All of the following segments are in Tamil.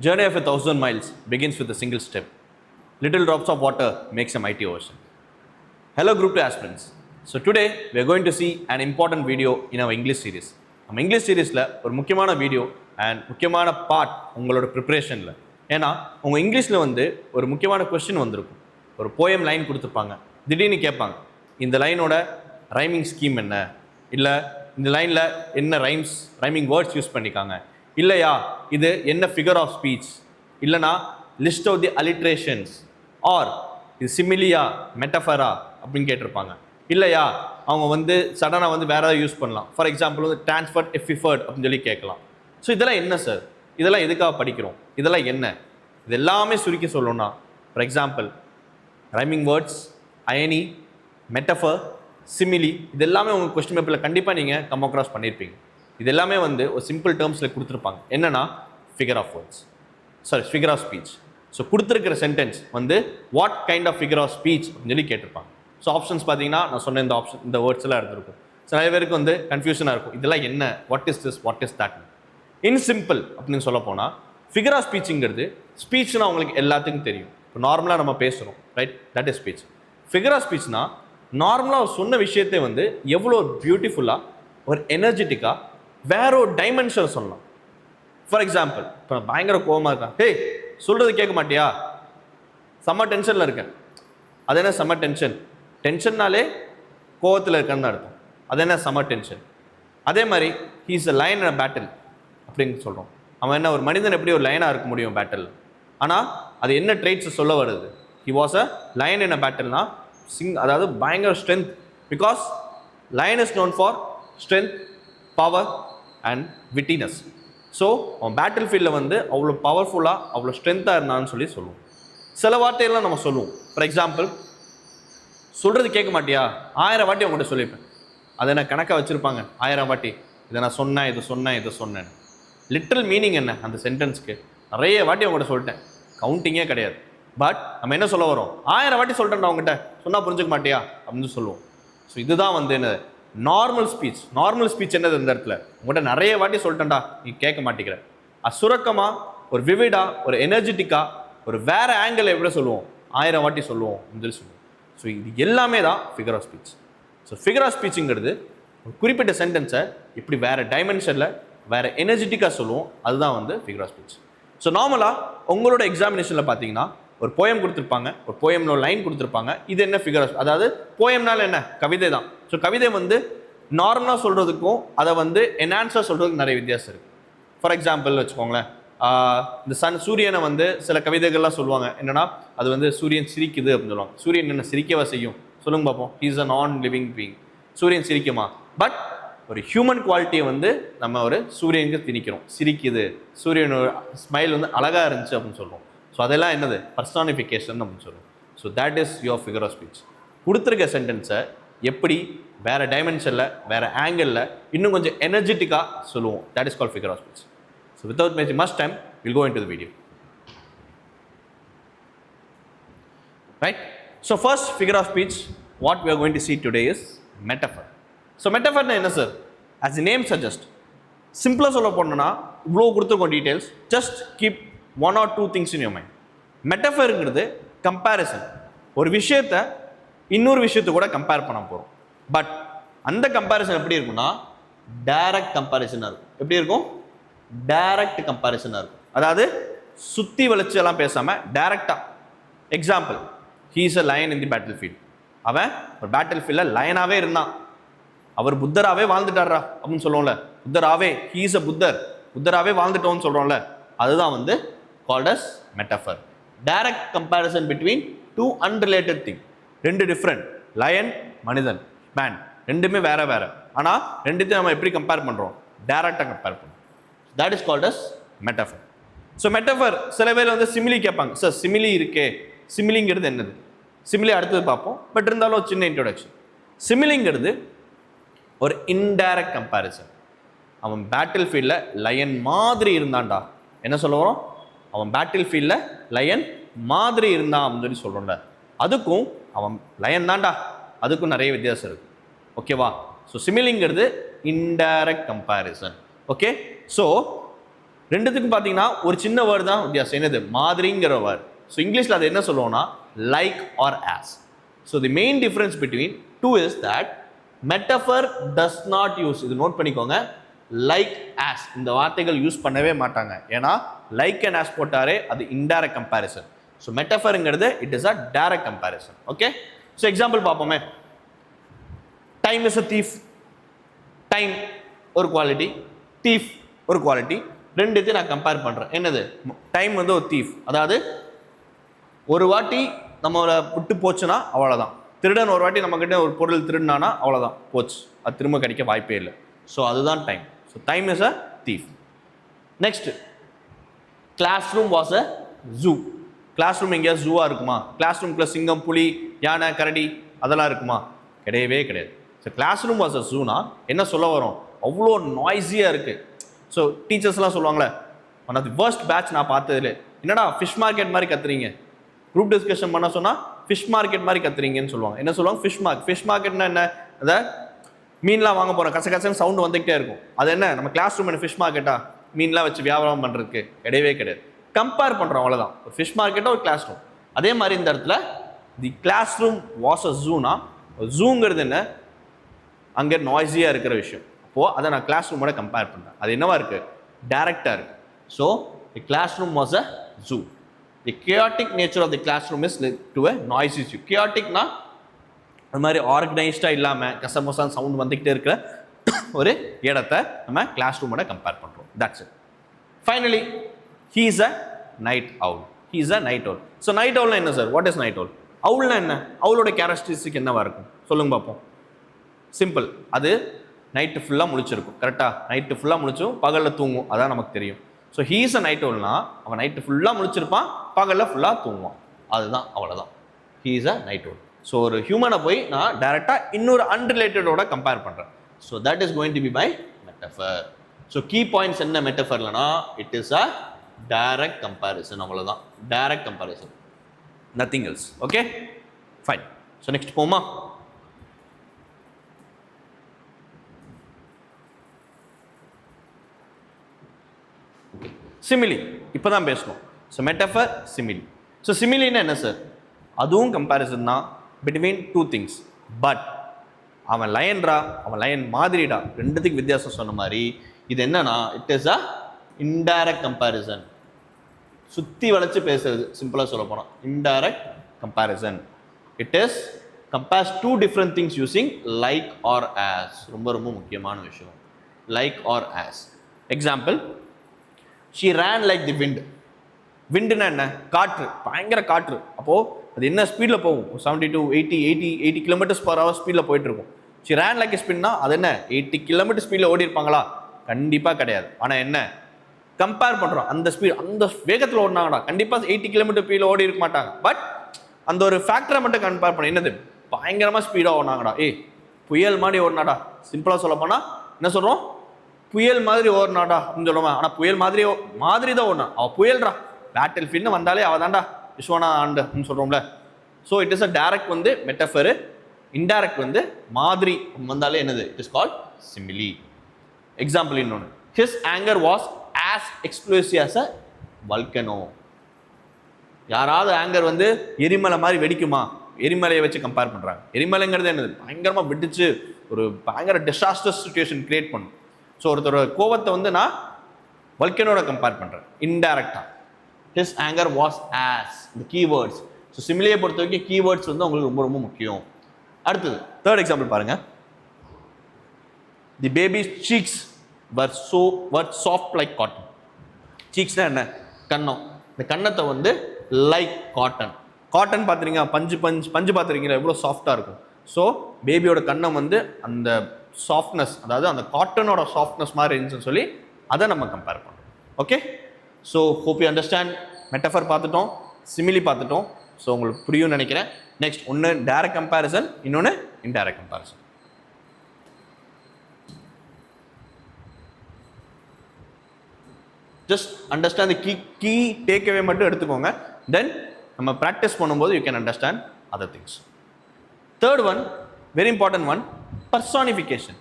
Journey of 1,000 miles begins with a single step. Little drops of water makes a mighty ocean. Hello Group II aspirants. So today we are going to see an important video in our English series. நம்ம இங்கிலீஷ் சீரீஸில் ஒரு முக்கியமான வீடியோ அண்ட் முக்கியமான பார்ட் உங்களோட ப்ரிப்ரேஷனில். ஏன்னா உங்கள் இங்கிலீஷில் ஒரு முக்கியமான கொஸ்டின் வந்திருக்கும். ஒரு போயம் லைன் கொடுத்துருப்பாங்க, திடீர்னு கேட்பாங்க இந்த லைனோட ரைமிங் ஸ்கீம் என்ன, இல்லை இந்த லைனில் என்ன ரைமிங் வேர்ட்ஸ் யூஸ் பண்ணிக்காங்க, இல்லையா இது என்ன ஃபிகர் ஆஃப் ஸ்பீச், இல்லைனா list of the alliterations, R இது சிமிலியா மெட்டஃபரா அப்படின்னு கேட்டிருப்பாங்க. இல்லையா அவங்க சடனாக வேறு ஏதாவது யூஸ் பண்ணலாம். ஃபார் எக்ஸாம்பிள் டிரான்ஸ்ஃபர்ட் எஃபிஃபர்ட் அப்படின்னு சொல்லி கேட்கலாம். ஸோ இதெல்லாம் என்ன சார், இதெல்லாம் எதுக்காக படிக்கிறோம், இதெல்லாம் என்ன, இது எல்லாமே சுருக்கி சொல்லணும்னா ஃபார் எக்ஸாம்பிள் ரைமிங் வேர்ட்ஸ், அயனி, மெட்டஃபர், சிமிலி, இது எல்லாமே உங்கள் கொஸ்டின் பேப்பரில் கண்டிப்பாக நீங்கள் கம் அக்ராஸ் பண்ணியிருப்பீங்க. இது எல்லாமே ஒரு சிம்பிள் டேர்ம்ஸில் கொடுத்துருப்பாங்க. என்னென்னா figure of words, figure of speech. So கொடுத்துருக்கிற sentence what kind of figure of speech அப்படின்னு சொல்லி கேட்டிருப்பாங்க. ஸோ ஆப்ஷன்ஸ் பார்த்தீங்கன்னா நான் சொன்ன இந்த வேர்ட்ஸ் எல்லாம் இருந்திருக்கும். ஸோ நிறைய பேருக்கு கன்ஃபியூஷனாக இருக்கும், இதெல்லாம் என்ன, what is this, what is that. In simple அப்படின்னு சொல்ல போனால் ஃபிகர் ஆஃப் ஸ்பீச்சுங்கிறது, ஸ்பீச்னா உங்களுக்கு எல்லாத்துக்கும் தெரியும். இப்போ நார்மலாக நம்ம பேசுகிறோம், right, that is speech. Figure of ஸ்பீச்னா நார்மலாக சொன்ன விஷயத்தை எவ்வளோ பியூட்டிஃபுல்லாக, ஒரு எனர்ஜெட்டிக்காக வேற ஒரு டைமென்ஷன் சொல்லலாம். ஃபார் எக்ஸாம்பிள் இப்போ நான் பயங்கர கோவமாக இருக்கேன், ஹே சொல்கிறது கேட்க மாட்டியா, செம்ம டென்ஷனில் இருக்கேன். அது என்ன செம்ம டென்ஷன், டென்ஷன்னாலே கோவத்தில் இருக்கன்னு அர்த்தம். அது என்ன செம்ம டென்ஷன். அதே மாதிரி he is a lion in a battle அப்படின்னு சொல்கிறோம். அவன் என்ன, ஒரு மனிதன் எப்படி ஒரு லைனாக இருக்க முடியும் பேட்டில், ஆனால் அது என்ன ட்ரெய்ட்ஸ் சொல்ல வருது, he was a lion in a பேட்டில்னா அதாவது பயங்கர strength. Because lion is known for strength, power and wittiness. So அவன் பேட்டில் ஃபீல்டில் அவ்வளோ பவர்ஃபுல்லாக, அவ்வளோ ஸ்ட்ரென்த்தாக இருந்தான்னு சொல்லி சொல்லுவோம். சில வார்த்தையெல்லாம் நம்ம சொல்லுவோம். ஃபார் எக்ஸாம்பிள் சொல்கிறது கேட்க மாட்டியா, 1000 வாட்டி அவங்ககிட்ட சொல்லியிருப்பேன். அதை என்ன கணக்காக வச்சுருப்பாங்க, 1000 வாட்டி இதை நான் சொன்னேன், இதை சொன்னேன். லிட்ரல் மீனிங் என்ன அந்த சென்டென்ஸ்க்கு, நிறைய வாட்டி அவங்ககிட்ட சொல்லிட்டேன், கவுண்டிங்கே கிடையாது. பட் நம்ம என்ன சொல்ல வரோம், 1000 வாட்டி சொல்லிட்டேன் அவங்ககிட்ட, சொன்னால் புரிஞ்சுக்க மாட்டியா அப்படின்னு சொல்லுவோம். ஸோ இதுதான் என்ன நார்மல் ஸ்பீச். நார்மல் ஸ்பீச் என்னது, இந்த இடத்துல உங்கள்கிட்ட நிறைய வாட்டி சொல்லிட்டேன்டா, நீ கேட்க மாட்டேங்கிற. சுரக்கமாக, ஒரு விவிடாக, ஒரு எனர்ஜெட்டிக்காக, ஒரு வேற ஆங்கிள் எப்படி சொல்லுவோம், 1000 வாட்டி சொல்லுவோம் அப்படின்னு சொல்லுவோம். ஸோ இது எல்லாமே தான் figure of speech. So figure of ஸ்பீச்சுங்கிறது ஒரு குறிப்பிட்ட சென்டென்ஸை இப்படி வேறு டைமென்ஷனில், வேறு எனர்ஜெட்டிக்காக சொல்லுவோம். அதுதான் ஃபிகர் ஆஃப் ஸ்பீச். ஸோ நார்மலாக உங்களோட எக்ஸாமினேஷனில் பார்த்தீங்கன்னா ஒரு போயம் கொடுத்துருப்பாங்க, ஒரு போயம்ல லைன் கொடுத்துருப்பாங்க. இது என்ன ஃபிகர் ஆஃப், அதாவது போயம்னால என்ன, கவிதை தான். ஸோ கவிதை நார்மலாக சொல்கிறதுக்கும் அதை என்ஹான்ஸாக சொல்கிறதுக்கு நிறைய வித்தியாசம் இருக்குது. ஃபார் எக்ஸாம்பிள் வச்சுக்கோங்களேன், இந்த சூரியனை சில கவிதைகள்லாம் சொல்லுவாங்க. என்னென்னா அது சூரியன் சிரிக்குது அப்படின்னு சொல்லுவாங்க. சூரியன் என்ன சிரிக்கவா செய்யும், சொல்லுங்க பார்ப்போம். ஹீஸ் அ நான் லிவிங் பீயிங். சூரியன் சிரிக்குமா? பட் ஒரு ஹியூமன் குவாலிட்டியை நம்ம ஒரு சூரியனுக்கு திணிக்கிறோம், சிரிக்குது, சூரியனோட ஸ்மைல் அழகாக இருந்துச்சு அப்படின்னு சொல்லுவோம். ஸோ அதெல்லாம் என்னது, பர்சானிஃபிகேஷன் அப்படின்னு சொல்லுவோம். So that is your figure of speech. கொடுத்துருக்க சென்டென்ஸை எப்படி வேறு டைமென்ஷனில், வேறு ஆங்கிளில், இன்னும் கொஞ்சம் எனர்ஜெட்டிக்காக சொல்லுவோம். That is called figure of speech. So without making much time, will go into the video. Right. So first figure of speech what we are going to see today is metaphor. So மெட்டஃபர்னா என்ன sir? as the name suggests, சிம்பிளாக சொல்ல போனோம்னா இவ்வளோ கொடுத்துருக்கோம் டீட்டெயில்ஸ், just keep 1 or 2 things in your mind. மெட்டஃபர்ங்கிறது கம்பேரிசன். ஒரு விஷயத்தை இன்னொரு விஷயத்தை கூட கம்பேர் பண்ண போகிறோம். பட் அந்த கம்பேரிசன் எப்படி இருக்குன்னா டைரக்ட் கம்பேரிசனாக இருக்கும். எப்படி இருக்கும்? டைரக்ட் கம்பேரிசனாக இருக்கும். அதாவது சுற்றி வளைச்சு எல்லாம் பேசாமல் டைரக்டாக. Example, he is a lion in the battle field. அவன் ஒரு பேட்டில் ஃபீல்டில் லைனாகவே இருந்தான். அவர் புத்தராகவே வாழ்ந்துட்டாரா அப்படின்னு சொல்லுவோம்ல, புத்தராகவே, ஹீ இஸ் அ புத்தராகவே வாழ்ந்துட்டோம்னு சொல்கிறோம்ல, அதுதான் called as metaphor. Direct comparison between two unrelated things. ரெண்டு டிஃப்ரெண்ட், லயன், மனிதன், மேன், ரெண்டுமே வேற வேற. ஆனால் ரெண்டுத்தையும் நம்ம எப்படி கம்பேர் பண்ணுறோம், டைரக்டாக கம்பேர் பண்ணுறோம். That is called as metaphor. So metaphor சில பேர் சிமிலி கேட்பாங்க, சார் சிமிலி இருக்கே, சிமிலிங்கிறது என்னது? சிமிலி அடுத்தது பார்ப்போம். பட் இருந்தாலும் ஒரு சின்ன இன்ட்ரோடக்ஷன். சிமிலிங்கிறது ஒரு இன்டைரக்ட் கம்பேரிசன். அவன் பேட்டில் ஃபீல்டில் லயன் மாதிரி இருந்தான்டா, என்ன சொல்ல வரோம், அவன் பேட்டில் ஃபீல்டில் லயன் மாதிரி இருந்தான் அப்படின்னு சொல்லி சொல்கிறோம்ல, அதுக்கும் அவன் லயன் தான்டா, அதுக்கும் நிறைய வித்தியாசம் இருக்குது. ஓகேவா? ஸோ சிமிலிங்கிறது இன்டைரக்ட் கம்பேரிசன். ஓகே. ஸோ ரெண்டுத்துக்கும் பார்த்தீங்கன்னா ஒரு சின்ன வேர்டு தான் வித்தியாசம். என்னது? மாதிரிங்கிற வேர்டு. ஸோ இங்கிலீஷில் அது என்ன சொல்லுவோம்னா like or as. So the main difference between two is that metaphor does not use, இது நோட் பண்ணிக்கோங்க, லைக் ஆஸ் இந்த வார்த்தைகள் யூஸ் பண்ணவே மாட்டாங்க. ஏன்னா லைக் அண்ட் ஆஸ் போட்டாரே அது இன்டைரக்ட் கம்பேரிசன். ஸோ மெட்டஃபருங்கிறது it is a direct comparison. Okay, so example பார்ப்போமே. Time is a thief. Time ஒரு குவாலிட்டி, தீஃப் ஒரு குவாலிட்டி. ரெண்டுத்தையும் நான் கம்பேர் பண்ணுறேன். என்னது? டைம் வந்து ஒரு தீஃப், அதாவது ஒரு வாட்டி நம்மளை விட்டு போச்சுன்னா அவ்வளோதான். திருடன் ஒரு வாட்டி நம்மக்கிட்ட ஒரு பொருள் திருடினானா அவ்வளோதான், போச்சு, அது திரும்ப கிடைக்க வாய்ப்பே இல்லை. ஸோ அதுதான் time. So time is a thief. Next, class room was a zoo. Class room எங்கேயாவது ஜூவாக இருக்குமா? கிளாஸ் ரூம்குள்ள சிங்கம், புலி, யானை, கரடி அதெல்லாம் இருக்குமா? கிடையவே கிடையாது. So class room was a ஜூனா என்ன சொல்ல வரும்? அவ்வளோ நாய்ஸியாக இருக்குது. ஸோ டீச்சர்ஸ்லாம் சொல்லுவாங்களே, one of the worst batch நான் பார்த்ததுல, என்னடா ஃபிஷ் மார்க்கெட் மாதிரி கத்துறீங்க, குரூப் டிஸ்கஷன் பண்ண சொன்னால் ஃபிஷ் மார்க்கெட் மாதிரி கத்துறீங்கன்னு சொல்லுவாங்க. என்ன சொல்லுவாங்க? ஃபிஷ் மார்க்கெட்னா என்ன? அதை மீன்லாம் வாங்க போகிறோம், கசகசன்னு சவுண்டு வந்துகிட்டே இருக்கும். அது என்ன நம்ம கிளாஸ் ரூம் என்ன ஃபிஷ் மார்க்கெட்டா? மீன்லாம் வச்சு வியாபாரம் பண்ணுறதுக்கு? கிடையவே கிடையாது. கம்பேர் பண்ணுறோம், அவ்வளோதான். ஒரு ஃபிஷ் மார்க்கெட்டோ ஒரு கிளாஸ் ரூம். அதே மாதிரி இந்த இடத்துல தி கிளாஸ் ரூம் வாஸ் அ ஜூனா, ஜூங்கிறது என்ன? அங்கே நாய்ஸியாக இருக்கிற விஷயம். அப்போது அதை நான் கிளாஸ் ரூமோட கம்பேர் பண்ணுறேன். அது என்னவா இருக்குது? டைரக்டாக இருக்குது. So the class room was a zoo. தி chaotic nature of the classroom is led to a noisy zoo. chaoticனா அது மாதிரி ஆர்கனைஸ்டாக இல்லாமல் கசமோசான் சவுண்ட் வந்துக்கிட்டே இருக்கிற ஒரு இடத்தை நம்ம கிளாஸ் ரூமோட கம்பேர் பண்ணுறோம். That's it. Finally, he is a night owl. he is a night owl. So night அவுல்னா என்ன sir? What is night owl? அவுல்னா என்ன? அவுலோட கேரக்டரிஸ்டிக் என்னவா இருக்கும் சொல்லுங்க பார்ப்போம். சிம்பிள், அது நைட்டு ஃபுல்லாக முழிச்சிருக்கும். கரெக்டாக? நைட்டு ஃபுல்லாக முழிச்சும் பகலில் தூங்கும், அதான் நமக்கு தெரியும். So he is a night ஓல்னா அவன் நைட்டு ஃபுல்லாக முழிச்சிருப்பான், பகலில் ஃபுல்லாக தூங்குவான், அதுதான், அவ்வளோதான். He is a night owl. So ஒரு ஹியூமனை போய் நான் டைரெக்டாக இன்னொரு அன்ரிலேட்டடோட கம்பேர் பண்ணுறேன். So that is going to be by metaphor. So key points என்ன மெட்டஃபர்லனா? It is a direct comparison, அவ்வளோதான். Direct comparison, nothing else. Okay, fine. So next போமா? சிமிலி இப்போ தான் பேசணும். So metaphor, simile. ஸோ சிமிலின்னா என்ன சார்? அதுவும் கம்பேரிசன் தான் பிட்வீன் டூ திங்ஸ். பட் அவன் லயன்ரா, அவன் லயன் மாதிரிடா, ரெண்டுத்துக்கு வித்தியாசம் சொன்ன மாதிரி இது என்னன்னா it is a indirect comparison. சுற்றி வளைச்சு பேசுறது, சிம்பிளாக சொல்ல போனால் indirect comparison. It is compares two different things using like or as. ரொம்ப ரொம்ப முக்கியமான விஷயம், like or as. Example, she ran like the wind. விண்டுனா என்ன? காற்று, பயங்கர காற்று. அப்போது அது என்ன ஸ்பீடில் போகும்? 70 to 80 km/h ஸ்பீடில் போயிட்டு இருக்கும். she ran like a spinனா அது என்ன? 80 km ஸ்பீடில் ஓடி இருப்பாங்களா? கண்டிப்பாக கிடையாது. ஆனால் என்ன கம்பேர் பண்ணுறோம், அந்த ஸ்பீட், அந்த வேகத்தில் ஓடினாங்கடா, கண்டிப்பாக 80 km ஸ்பீடில் ஓடி இருக்க மாட்டாங்க. பட் அந்த ஒரு ஃபேக்டரை மட்டும் கம்பேர் பண்ண, என்னது பயங்கரமாக ஸ்பீடாக ஓடினாங்கடா, புயல் மாதிரி ஓடினாடா. சிம்பிளாக சொல்ல போனால் என்ன சொல்கிறோம்? புயல் மாதிரி ஓடினாடா அப்படின்னு சொல்லுவான். ஆனால் புயல் மாதிரி தான் ஓடினான். அவள் புயல்ரா, பேட்டில் ஃபீல்ட்னு வந்தாலே அவள் தான்டா விஸ்வனா ஆண்டு அப்படின்னு சொல்கிறோம்ல. So it is a direct வந்து மெட்டஃபரு, இன்டைரக்ட் வந்து மாதிரி வந்தாலே என்னது? It is called simile. Example இன்னொன்று, his anger was as explosive as a volcano. யாராவது ஆங்கர் வந்து எரிமலை மாதிரி வெடிக்குமா? எரிமலையை வச்சு கம்பேர் பண்ணுறாங்க. எரிமலைங்கிறது என்னது? பயங்கரமாக வெடிச்சு ஒரு பயங்கர டிசாஸ்டர் சிச்சுவேஷன் கிரியேட் பண்ணும். ஸோ ஒருத்தரோட கோவத்தை வந்து நான் வல்கனோட கம்பேர் பண்ணுறேன் இன்டைரக்டாக. ஹிஸ் ஆங்கர் வாஸ் ஆஸ், இந்த கீவேர்ட்ஸ். ஸோ சிமிலியை பொறுத்த வரைக்கும் கீவேர்ட்ஸ் வந்து உங்களுக்கு ரொம்ப ரொம்ப முக்கியம். அடுத்தது தேர்ட் எக்ஸாம்பிள் பாருங்க. தி பேபிஸ் சீக்ஸ் வர் சாஃப்ட் லைக் காட்டன். சீக்ஸ்னா என்ன? கன்னம். இந்த கன்னத்தை வந்து லைக் காட்டன். காட்டன் பார்த்துறீங்க, பஞ்சு பார்த்துருக்கீங்களா எவ்வளோ சாஃப்டாக இருக்கும். ஸோ பேபியோட கன்னம் வந்து அந்த சாஃப்ட்னஸ், அதாவது அந்த காட்டனோட சாஃப்ட்னஸ் மாதிரி இருந்துச்சுன்னு சொல்லி அதை நம்ம கம்பேர் பண்ணுறோம். Okay, so hope you understand. Metaphor பார்த்துட்டோம், சிமிலி பார்த்துட்டோம். ஸோ உங்களுக்கு புரியும்னு நினைக்கிறேன். நெக்ஸ்ட் ஒன்று டைரக்ட் கம்பேரிசன், இன்னொன்று indirect comparison. Just understand the key takeaway மட்டும் எடுத்துக்கோங்க. தென் நம்ம ப்ராக்டிஸ் பண்ணும்போது you can understand other things. Third one, very important one, personification.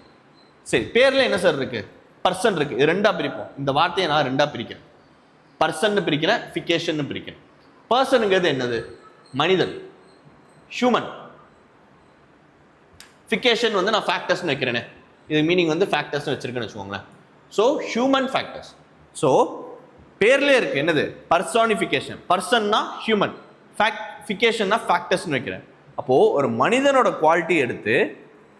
சரி, பேரில் என்ன சார் இருக்குது? பர்சன் இருக்கு, இது ரெண்டா பிரிப்போம். இந்த வார்த்தையை நான் ரெண்டா பிரிக்கிறேன். பர்சன் பிரிக்கிறேன், ஃபிகேஷன் பிரிக்கிறேன். பர்சனுங்கிறது என்னது? மனிதன், ஹியூமன். ஃபிகேஷன் வந்து நான் ஃபேக்டர்ஸ்னு வைக்கிறேனே, இது மீனிங் வந்து ஃபேக்டர்ஸ்னு வச்சிருக்கேன்னு வச்சுக்கோங்களேன். So human factors. ஸோ பேர்லேயே இருக்கு என்னது? பர்சானிஃபிகேஷன். பர்சன்னா ஹியூமன், ஃபிகேஷன்னா ஃபேக்டர்ஸ்னு வைக்கிறேன். அப்போது ஒரு மனிதனோட குவாலிட்டி எடுத்து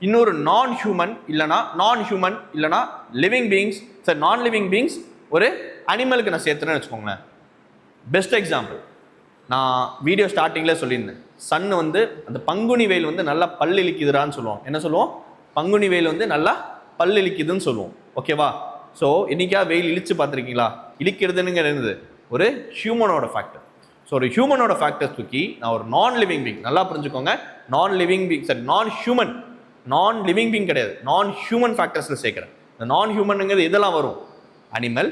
இன்னொரு நான் ஹியூமன் இல்லைனா லிவிங் பீயிங்ஸ், சார் நான் லிவிங் பீயிங்ஸ் ஒரு அனிமலுக்கு நான் சேர்த்துறேன்னு வச்சுக்கோங்களேன். பெஸ்ட் எக்ஸாம்பிள் நான் வீடியோ ஸ்டார்டிங்கில் சொல்லியிருந்தேன். சன் வந்து அந்த பங்குனி வெயில் வந்து நல்லா பல் இழிக்குதுறான்னு சொல்லுவோம். என்ன சொல்லுவோம்? பங்குனி வெயில் வந்து நல்லா பல் இழிக்குதுன்னு சொல்லுவோம். ஓகேவா? ஸோ என்னைக்கா வெயில் இழிச்சு பார்த்துருக்கீங்களா? இழிக்கிறதுங்கிறது ஒரு ஹியூமனோட ஃபேக்டர். ஸோ ஒரு ஹியூமனோட ஃபேக்டர் தூக்கி நான் ஒரு நான் லிவிங் பீங், நல்லா புரிஞ்சுக்கோங்க, நான் லிவிங் பீங், சாரி நான் ஹியூமன், நான் லிவிங் பீங் கிடையாது, நான் ஹியூமன் ஃபேக்டர்ஸில் சேர்க்குறேன். இந்த நான் ஹியூமனுங்கிறது இதெல்லாம் வரும். Animal,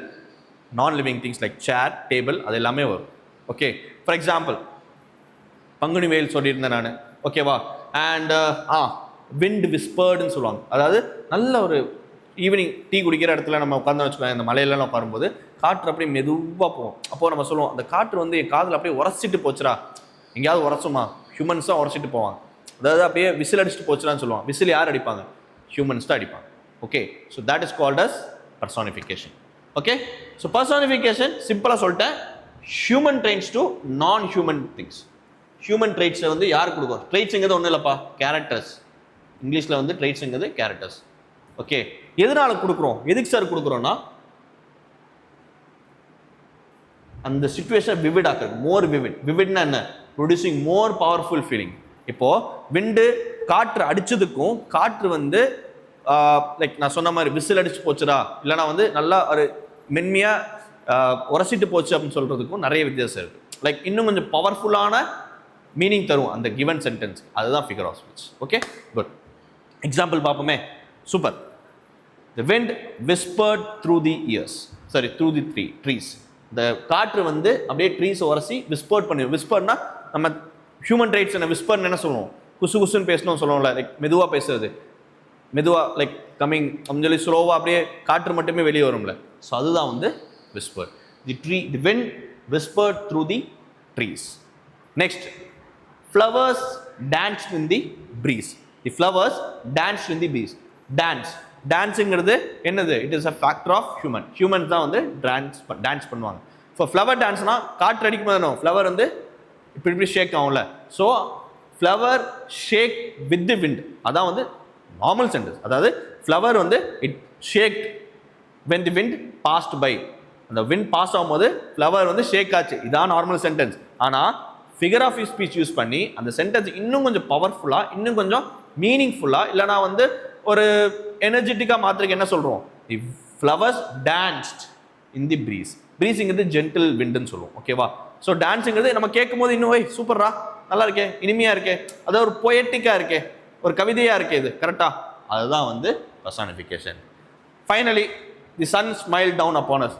non living things like chair, table, அது எல்லாமே வரும். ஓகே, ஃபார் எக்ஸாம்பிள் பங்குனி வெயில் சொல்லியிருந்தேன் நான். ஓகேவா? அண்ட் விண்ட் விஸ்பர்டுன்னு சொல்லுவாங்க. அதாவது நல்ல ஒரு ஈவினிங் டீ குடிக்கிற இடத்துல நம்ம உட்காந்து வச்சுக்கோங்க, இந்த மலையிலலாம் உட்காரும்போது காற்று அப்படியே மெதுவாக போகும். அப்போது நம்ம சொல்லுவோம் அந்த காற்று வந்து என் காதில் அப்படியே உரசிட்டு போச்சுரா. எங்கேயாவது உரசுமா? ஹியூமன்ஸாக உரசிட்டு போவாங்க. அதாவது அப்படியே விசில் அடிச்சுட்டு போச்சுரான்னு சொல்லுவாங்க. விசில் யார் அடிப்பாங்க? ஹியூமன்ஸ் தான் அடிப்பாங்க. Okay, so that is called as personification. Okay, so personification சிம்பிளாக சொல்லிட்டேன், human traits to non human things. Human ட்ரெயிட்ஸை வந்து யார் கொடுக்கும்? ட்ரெயிட்ஸுங்கிறது ஒன்றும் இல்லைப்பா, கேரக்டர்ஸ். இங்கிலீஷில் வந்து ட்ரெயிட்ஸுங்கிறது கேரக்டர்ஸ். ஓகே, எதனால கொடுக்குறோம்? எதுக்கு சார் கொடுக்குறோம்னா அந்த சிச்சுவேஷன் விவிட் ஆக்குறது, மோர் விவிட். விவிட்னா என்ன? Producing more powerful feeling. இப்போ விண்டு காற்று அடிச்சதுக்கும் காற்று வந்து லைக் நான் சொன்ன மாதிரி விசில் அடிச்சு போச்சுடா, இல்லைனா வந்து நல்லா ஒரு மென்மையாக உரசிட்டு போச்சு அப்படின்னு சொல்றதுக்கும் நிறைய வித்தியாசம் இருக்கு. லைக் இன்னும் கொஞ்சம் பவர்ஃபுல்லான மீனிங் தரும் அந்த கிவன் சென்டென்ஸ். அதுதான் figure of speech. Okay, good. Example பார்ப்போமே. Super. The wind whispered through the ears. Sorry, through the trees. இந்த காற்று வந்து அப்படியே ட்ரீஸை உரசி விஸ்பர்ட் பண்ணி. விஸ்பர்னா நம்ம ஹியூமன் ரைட்ஸ் என்ன விஸ்பர்னு என்ன சொல்லுவோம்? குசு குசுன்னு பேசணும் சொல்லுவோம்ல, லைக் மெதுவாக பேசுறது, மெதுவாக லைக் கம்மிங் அப்படின்னு சொல்லி ஸ்லோவாக அப்படியே காற்று மட்டுமே வெளியே வரும்ல. ஸோ அதுதான் வந்து whisper. The wind whispered through the trees. Next, flowers danced in the breeze. The flowers danced in the breeze. டான்ஸுங்கிறது என்னது? It is a factor of human. Humans தான் வந்து டான்ஸ் பண்ணுவாங்க. இப்போ ஃப்ளவர் டான்ஸ்னா காற்று அடிக்கும் போது ஃப்ளவர் வந்து இப்படி ஷேக் ஆகும்ல. So flower shake with the wind, அதான் வந்து நார்மல் சென்டென்ஸ். அதாவது ஃப்ளவர் வந்து it shake when the wind passed by. அந்த விண்ட் பாஸ் ஆகும்போது ஃப்ளவர் வந்து ஷேக் ஆச்சு, இதான் நார்மல் சென்டென்ஸ். ஆனால் ஃபிகர் ஆஃப் ஸ்பீச் யூஸ் பண்ணி அந்த சென்டென்ஸ் இன்னும் கொஞ்சம் பவர்ஃபுல்லாக, இன்னும் கொஞ்சம் மீனிங்ஃபுல்லாக, இல்லைனா வந்து ஒரு எனர்ஜெட்டிக்காக மாத்திரக்கு என்ன சொல்கிறோம்? தி ஃப்ளவர்ஸ் டான்ஸ்ட் இன் தி ப்ரீஸ். ப்ரீஸுங்கிறது ஜென்டில் விண்டுன்னு சொல்லுவோம். ஓகேவா? ஸோ டான்ஸுங்கிறது நம்ம கேட்கும் போது இன்னும் சூப்பரா, நல்லா இருக்கே, இனிமையாக இருக்கே, அதாவது ஒரு பொயட்டிக்காக இருக்கே, ஒரு கவிதையாக இருக்கே, இது கரெக்டாக, அதுதான் வந்து personification. Finally the sun smile down upon us.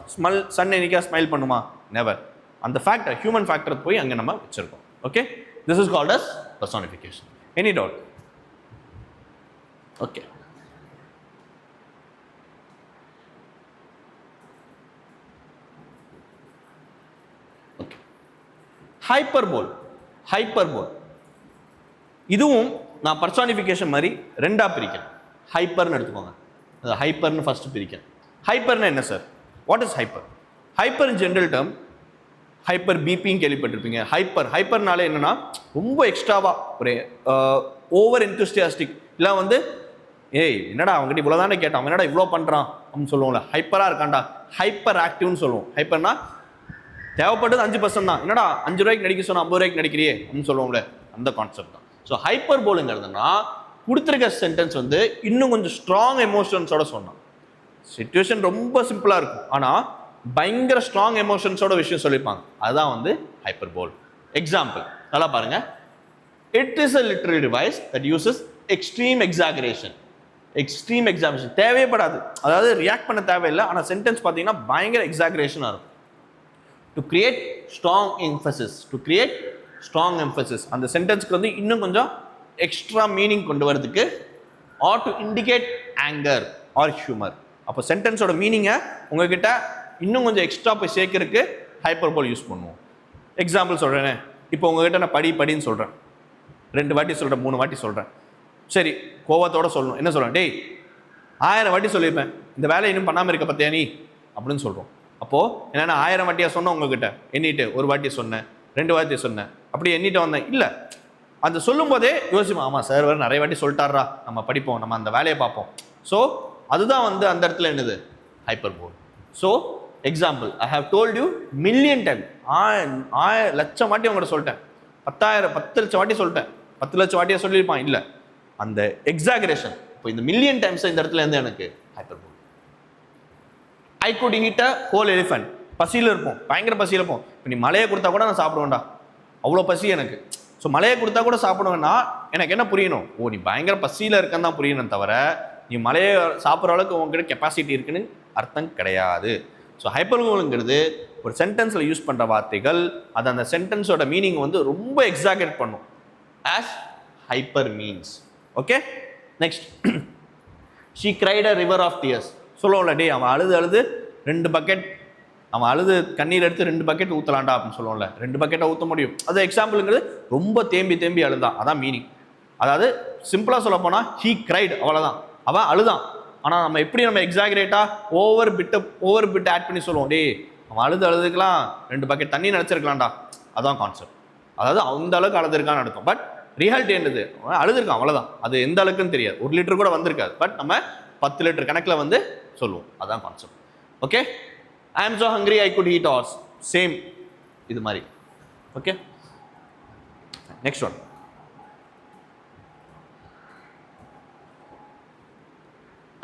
Sun என்னைக்கா ஸ்மைல் பண்ணுமா? நெவர். அந்த ஃபேக்டர், ஹியூமன் ஃபேக்டர் போய் அங்கே நம்ம வச்சிருக்கோம். Okay, this is called as personification. Any doubt? Okay, hyperbole. இதுவும் நான் பர்சானிஃபிகேஷன் மாதிரி ரெண்டா பிரிக்கிறேன். ஹைப்பர்னு எடுத்துக்கோங்க. ஹைப்பர்னு ஃபர்ஸ்ட் பிரிக்கிறேன். ஹைப்பர்னு என்ன sir? What is hyper? Hyper general term. Hyper பிபின்னு கேள்விப்பட்டிருப்பீங்க. ஹைப்பர்னாலே என்னன்னா ரொம்ப எக்ஸ்ட்ராவா, ஒரு ஓவர் என்தூசியாஸ்டிக், இல்லை வந்து ஏய் என்னடா அவங்ககிட்ட இவ்வளோ தானே கேட்டான், என்னடா இவ்வளோ பண்ணுறான் அப்படின்னு சொல்லுவோம்ல. ஹைப்பராக இருக்காண்டா, ஹைப்பர் ஆக்டிவ்னு சொல்லுவோம். ஹைப்பர்னா தேவைப்பட்டது 5% தான், என்னடா 5 ரூபாய்க்கு நடிக்க சொன்னா 50 ரூபாய்க்கு நடிக்கிறியே அப்படின்னு சொல்லுவோம்ல, அந்த கான்செப்ட் தான். ஸோ ஹைப்பர் போலுங்கிறதுனா கொடுத்துருக்க சென்டென்ஸ் வந்து இன்னும் கொஞ்சம் ஸ்ட்ராங் எமோஷன்ஸோட சொன்னான். சிச்சுவேஷன் ரொம்ப சிம்பிளாக இருக்கும், ஆனால் பயங்கர ஸ்ட்ராங் எமோஷன்ஸோட விஷயம் சொல்லியிருப்பாங்க. அதுதான் வந்து ஹைப்பர் போல். எக்ஸாம்பிள் நல்லா பாருங்க. It is a literary device that uses extreme exaggeration. தேவைப்படாது, அதாவது ரியாக்ட் பண்ண தேவையில்லை, ஆனால் சென்டென்ஸ் பார்த்தீங்கன்னா பயங்கர எக்ஸாகரேஷனாக இருக்கும். டு கிரியேட் ஸ்ட்ராங் எம்பசிஸ், அந்த சென்டென்ஸ்க்கு வந்து இன்னும் கொஞ்சம் எக்ஸ்ட்ரா மீனிங் கொண்டு வரதுக்கு, or to indicate anger or humour. அப்போ சென்டென்ஸோட மீனிங்கை உங்ககிட்ட இன்னும் கொஞ்சம் எக்ஸ்ட்ரா போய் சேர்க்கறதுக்கு ஹைப்பர்போல் யூஸ் பண்ணுவோம். எக்ஸாம்பிள் சொல்கிறேனே, இப்போ உங்ககிட்ட நான் படின்னு சொல்கிறேன், 2 வாட்டி சொல்கிறேன், 3 வாட்டி சொல்கிறேன். சரி, கோவத்தோட சொல்லணும். என்ன சொல்கிறேன்? டேய் 1000 வாட்டி சொல்லியிருப்பேன், இந்த வேலையை இன்னும் பண்ணாமல் இருக்க பார்த்தியா நீ அப்படின்னு சொல்கிறோம். அப்போது என்னென்னா 1000 வாட்டியாக சொன்னேன் உங்ககிட்ட, எண்ணிட்டு 1 வாட்டி சொன்னேன், 2 வாட்டி சொன்னேன், அப்படி எண்ணிட்டு வந்தேன். இல்லை, அந்த சொல்லும் போதே யோசிப்போம், ஆமாம் சார் வேறு நிறைய வாட்டி சொல்லிட்டாரா, நம்ம படிப்போம், நம்ம அந்த வேலையை பார்ப்போம். ஸோ அதுதான் வந்து அந்த இடத்துல என்னது hyperbole. So example, I have told you million time, 1000 லட்சம் வாட்டி உங்கள்கிட்ட சொல்லிட்டேன், 10 லட்சம் வாட்டி சொல்லிட்டேன், 10 லட்சம் வாட்டியாக சொல்லியிருப்பான். இல்லை, அந்த எக்ஸாகரேஷன். இப்போ இந்த மில்லியன் டைம்ஸ் இந்த இடத்துல இருந்து எனக்கு hyperbole. I could eat a whole elephant. பசியில் இருப்போம், பயங்கர பசியில் இருப்போம். இப்போ நீ மலையை கொடுத்தா கூட நான் சாப்பிடுவேன்டா, அவ்வளோ பசி எனக்கு. ஸோ மலையை கொடுத்தா கூட சாப்பிடுவேன்னா எனக்கு என்ன புரியணும்? ஓ, நீ பயங்கர பசியில் இருக்கன்னு தான் புரியணும், தவிர நீ மலையை சாப்பிட்ற அளவுக்கு உங்ககிட்ட கெப்பாசிட்டி இருக்குன்னு அர்த்தம் கிடையாது. ஸோ ஹைப்பர்போலுங்கிறது ஒரு சென்டென்ஸில் யூஸ் பண்ணுற வார்த்தைகள், அது அந்த சென்டென்ஸோட மீனிங் வந்து ரொம்ப எக்ஸாகரேட் பண்ணும் as hyper means. Okay, next, she cried a river of tears. சொல்லுவோம்ல, டே அவன் அழுது 2 பக்கெட், அவன் அழுது கண்ணீர் எடுத்து 2 பக்கெட் ஊற்றலாண்டா அப்படின்னு சொல்லுவோம்ல, 2 பக்கெட்டை ஊற்ற முடியும். அது எக்ஸாம்பிளுங்கிறது ரொம்ப தேம்பி அழுதான், அதான் மீனிங். அதாவது சிம்பிளாக சொல்ல போனால் ஹீ கிரைட், அவ்வளோதான், அவன் அழுதான். ஆனால் நம்ம எப்படி நம்ம எக்ஸாகரேட்டாக ஓவர் பிட் ஆட் பண்ணி சொல்லுவோம், டே அவன் அழுதுக்கலாம் 2 பக்கெட் தண்ணி நினச்சிருக்கலாம்டா, அதான் கான்செப்ட். அதாவது அந்த அளவுக்கு அழுதுருக்கான்னு அர்த்தம். பட் ரியாலிட்டி என்னது, அழுதுருக்கான் அவ்வளோதான். அது எந்த அளவுக்குன்னு தெரியாது, 1 லிட்டர் கூட வந்திருக்காது. பட் நம்ம 10 லிட்டர் கணக்கில் வந்து சொல்லுவோம், அதான் concept. Okay, I am so hungry I could eat horse. Same இது மாதிரி. Okay, next one,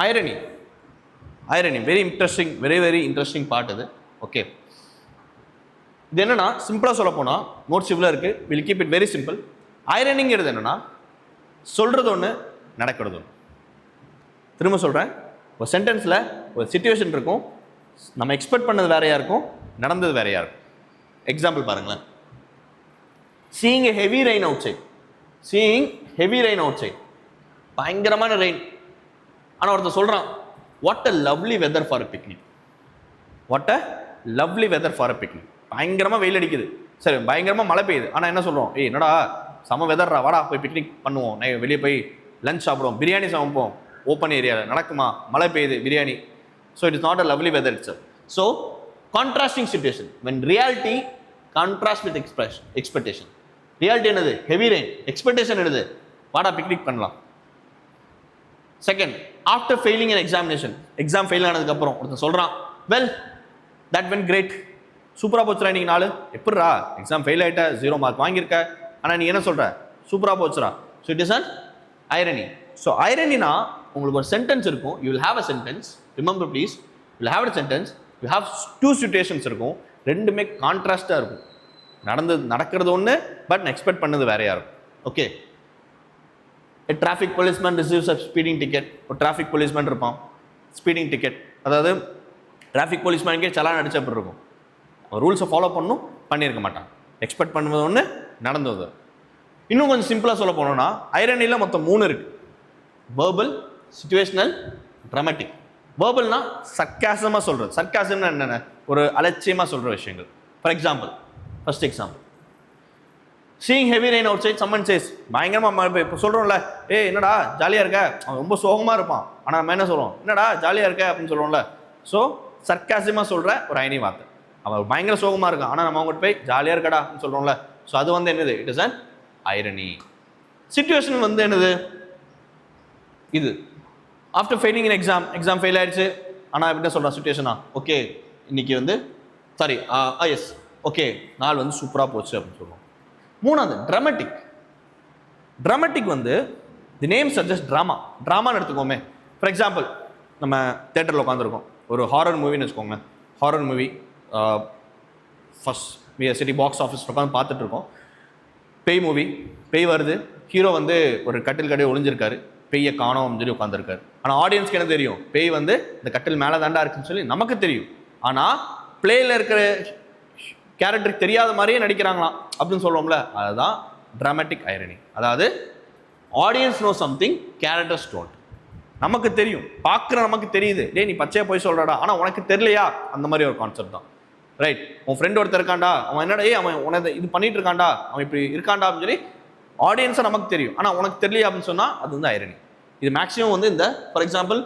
irony. Very interesting, very interesting part இது. ஓகே, இது என்னன்னா சிம்பிளாக சொல்ல போனால் நோட்ஸ் இவ்வளோ இருக்குது, will keep it very simple. ஐரனிங்கிறது என்னன்னா சொல்கிறது ஒன்று, நடக்கிறது ஒன்று. திரும்ப சொல்கிறேன், ஒரு சென்டென்ஸில் ஒரு சிச்சுவேஷன் இருக்கும், நம்ம எக்ஸ்பெக்ட் பண்ணது வேறையாக இருக்கும், நடந்தது வேறையாக இருக்கும். எக்ஸாம்பிள் பாருங்களேன், seeing a heavy rain outside, பயங்கரமான ரெயின். ஆனால் ஒருத்தர் சொல்கிறான், what a lovely weather for a picnic. பயங்கரமாக வெயில் அடிக்குது, சரி பயங்கரமாக மழை பெய்யுது. ஆனால் என்ன சொல்கிறோம், ஏய் என்னடா செம வெதர்ரா, வாடா போய் பிக்னிக் பண்ணுவோம், வெளியே போய் லஞ்ச் சாப்பிடுவோம், பிரியாணி சமைப்போம், ஓப்பன் ஏரியாவில் நடக்குமா, மழை பெய்யுது, biryani. So it is not a lovely whether it's. So contrasting situation, when reality contrast with expectation. Reality என்னது, ஹெவி ரெயின். எக்ஸ்பெக்டேஷன் என்னது, வாடா பிக்னிக் பண்ணலாம். Second, after failing an examination, exam fail ஆனதுக்கப்புறம் ஒருத்தன் சொல்கிறான், வெல் தட் வென் கிரேட், சூப்பராக போச்சுரா இன்னைக்கு நாள். எப்படிரா எக்ஸாம் ஃபெயில் ஆகிட்ட, 0 மார்க் வாங்கியிருக்க, ஆனால் நீ என்ன சொல்கிற, சூப்பராக போச்சுரா. So it is an irony. So ஐரனினா உங்களுக்கு ஒரு சென்டென்ஸ் இருக்கும், you will have a sentence, remember please, you will have a sentence, you have 2 situations இருக்கும், ரெண்டுமே கான்ட்ராஸ்டாக இருக்கும். நடக்கிறது ஒன்று, பட் எக்ஸ்பெக்ட் பண்ணது வேறையாக இருக்கும். Okay, a traffic policeman receives a speeding ticket. ஒரு traffic policeman இருப்பான், ஸ்பீடிங் டிக்கெட், அதாவது டிராஃபிக் போலீஸ்மேனுக்கே சலான் அடிச்ச அப்படி இருக்கும். அவன் ரூல்ஸை ஃபாலோ பண்ணியிருக்க மாட்டான், எக்ஸ்பெக்ட் பண்ணுவது ஒன்று, நடந்தது. இன்னும் கொஞ்சம் சிம்பிளாக சொல்ல போனோம்னா ஐரனியில் மொத்தம் 3 இருக்குது, வேர்பல், சிச்சுவேஷனல், ட்ராமேட்டிக். வேர்பல்னா சர்க்காசமாக சொல்கிறது. சர்க்காசம்னா என்னென்ன, ஒரு அலட்சியமாக சொல்கிற விஷயங்கள். For example, first example, seeing heavy rain outside, someone says, பயங்கரமாக இப்போ சொல்கிறோம்ல, என்னடா ஜாலியாக இருக்க, அவன் ரொம்ப சோகமாக இருப்பான், ஆனால் நம்ம என்ன சொல்லுவோம், என்னடா ஜாலியாக இருக்க அப்படின்னு சொல்லுவோம்ல. ஸோ சர்க்காசமாக சொல்கிற ஒரு ஐரணி வார்த்தை. அவன் பயங்கர சோகமாக இருக்கான், ஆனால் நம்ம அவங்ககிட்ட போய் ஜாலியாக இருக்கடா அப்படின்னு சொல்கிறோம்ல. ஸோ அது வந்து என்னது, it is an irony. Situation வந்து என்னது, இது after failing in exam fail ஆயிடுச்சு, ஆனால் எப்படி சொல்கிறான் சிச்சுவேஷனா, ஓகே இன்னைக்கு வந்து சாரி எஸ் ஓகே நாள் வந்து சூப்பராக போச்சு அப்படின்னு சொல்லுவோம். மூணாவது ட்ராமேட்டிக் வந்து தி நேம் சஜஸ்ட் ட்ராமான்னு எடுத்துக்கோமே. ஃபார் எக்ஸாம்பிள், நம்ம தேட்டரில் உட்காந்துருக்கோம், ஒரு ஹாரர் மூவின்னு வச்சுக்கோங்களேன். Horror movie first city box office உட்காந்து பார்த்துட்ருக்கோம். பேய் மூவி, பேய் வருது, ஹீரோ வந்து ஒரு கட்டில் கடையை ஒளிஞ்சிருக்காரு, பேயை காணோம் அப்படின்னு சொல்லி உட்காந்துருக்காரு. ஆனால் ஆடியன்ஸ்க்கு என்ன தெரியும், பேய் வந்து இந்த கட்டில் மேலே தாண்டா இருக்குன்னு சொல்லி நமக்கு தெரியும். ஆனால் பிளேயில் இருக்கிற கேரக்டருக்கு தெரியாத மாதிரியே நடிக்கிறாங்களாம் அப்படின்னு சொல்லுவோம்ல, அதுதான் ட்ராமேட்டிக் ஐரணி. அதாவது audience know something, characters don't. நமக்கு தெரியும், பார்க்குற நமக்கு தெரியுது, டேய் நீ பச்சையா போய் சொல்றடா, ஆனால் உனக்கு தெரியலையா, அந்த மாதிரி ஒரு கான்செப்ட் தான். ரைட், உன் ஃப்ரெண்ட் ஒருத்தர் இருக்காண்டா, அவன் என்னடா அவன் உனக்கு இது பண்ணிட்டு இருக்காண்டா, அவன் இப்படி இருக்காண்டா அப்படின்னு சொல்லி ஆடியன்ஸை நமக்கு தெரியும், ஆனால் உனக்கு தெரியலையா அப்படின்னு சொன்னால் அது வந்து ஐரணி. இது மேக்ஸிமம் வந்து இந்த ஃபார் எக்ஸாம்பிள்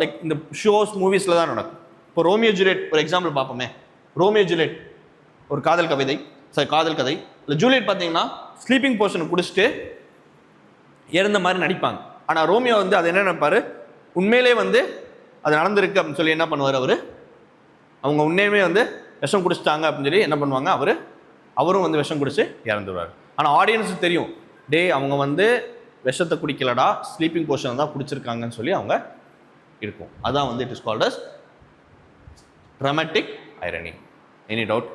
லைக் இந்த ஷோஸ் மூவிஸில் தான் நடக்கும். இப்போ ரோமியோ ஜூலியட் ஒரு எக்ஸாம்பிள் பார்ப்போமே. ரோமியோ ஜூலியட் ஒரு காதல் கவிதை, காதல் கதை. இல்லை ஜூலியட் பார்த்தீங்கன்னா ஸ்லீப்பிங் போர்ஷனை குடிச்சிட்டு இறந்த மாதிரி நடிப்பாங்க. ஆனால் ரோமியோ வந்து அது என்ன நினைப்பாரு, உண்மையிலே வந்து அது நடந்திருக்கு அப்படின்னு சொல்லி என்ன பண்ணுவார் அவர், அவங்க உண்மையுமே வந்து விஷம் குடிச்சிட்டாங்க அப்படின்னு சொல்லி என்ன பண்ணுவாங்க, அவரும் வந்து விஷம் குடிச்சு இறந்துடுவார். ஆனால் ஆடியன்ஸுக்கு தெரியும், டே அவங்க வந்து விஷத்தை குடிக்கலடா, ஸ்லீப்பிங் போர்ஷன் தான் குடிச்சிருக்காங்கன்னு சொல்லி அவங்க இருக்கும். அதான் வந்து it is called as dramatic irony. Any doubt?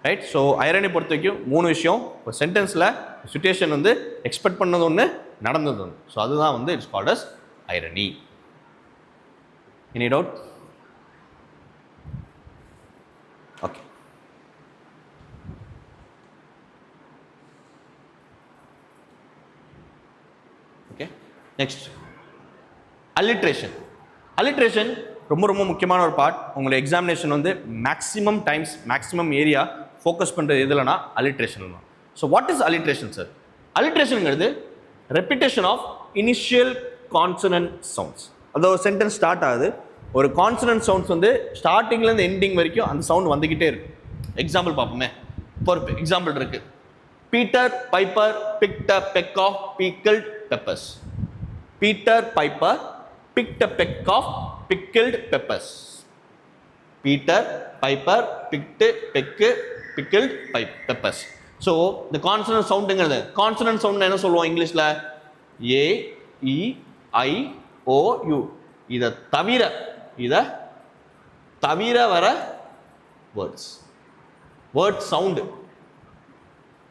Right. So irony பொறுத்த வரைக்கும் 3 விஷயம். ஒரு சென்டென்ஸில் சிச்சுவேஷன் வந்து எக்ஸ்பெக்ட் பண்ணது ஒன்று, நடந்தது ஒன்று. ஸோ அதுதான் வந்து it's called as irony. Any doubt? Okay. Okay, next alliteration. alliteration ரொம்ப ரொம்ப முக்கியமான ஒரு பார்ட். உங்களை எக்ஸாமினேஷன் வந்து மேக்ஸிமம் ஏரியா ஃபோக்கஸ் பண்ணுறது எதுலனா alliteration தான். So what is alliteration sir? alliterationங்கிறது repetition of initial consonant sounds. அதாவது ஒரு சென்டென்ஸ் ஸ்டார்ட் ஆகுது, ஒரு கான்சனன்ட் சவுண்ட்ஸ் வந்து ஸ்டார்டிங்லேருந்து எண்டிங் வரைக்கும் அந்த சவுண்ட் வந்துக்கிட்டே இருக்கும். எக்ஸாம்பிள் பார்ப்போமே. இப்போ ஒரு எக்ஸாம்பிள் இருக்கு. Peter Piper picked a peck of pickled peppers. Peter Piper picked a peck of pickled peppers. Peter Piper picked pickled peppers. So the consonant soundங்கிறது consonant sound என்ன சொல்லுவோம் இங்கிலீஷ்ல? A E I O U. இத தவிர வர words, word sound,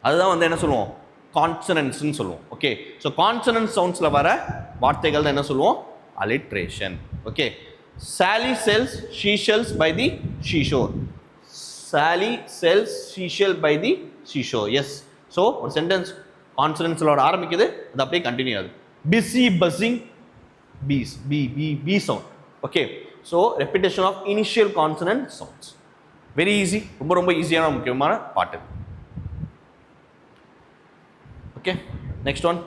அதுதான் வந்து என்ன சொல்லுவோம், கான்சனன்ட்ஸ் சொல்லுவோம். ஓகே, ஸோ கான்சனன்ட் சவுண்ட்ஸ்ல வர வார்த்தைகள் தான் என்ன சொல்லுவோம், alliteration. Okay, Sally sells seashells by the seashore. Sally sells seashell by the seashore. Yes. So ஒரு சென்டென்ஸ் கான்சனன்ட்ஸ்லோட ஆரம்பிக்குது, அது அப்படியே கண்டினியூ ஆகுது. Busy buzzing bees, b sound. Okay, so repetition of initial consonant sounds. Very easy, ரொம்ப ஈஸியான முக்கியமான பாட்டு. Okay, next one.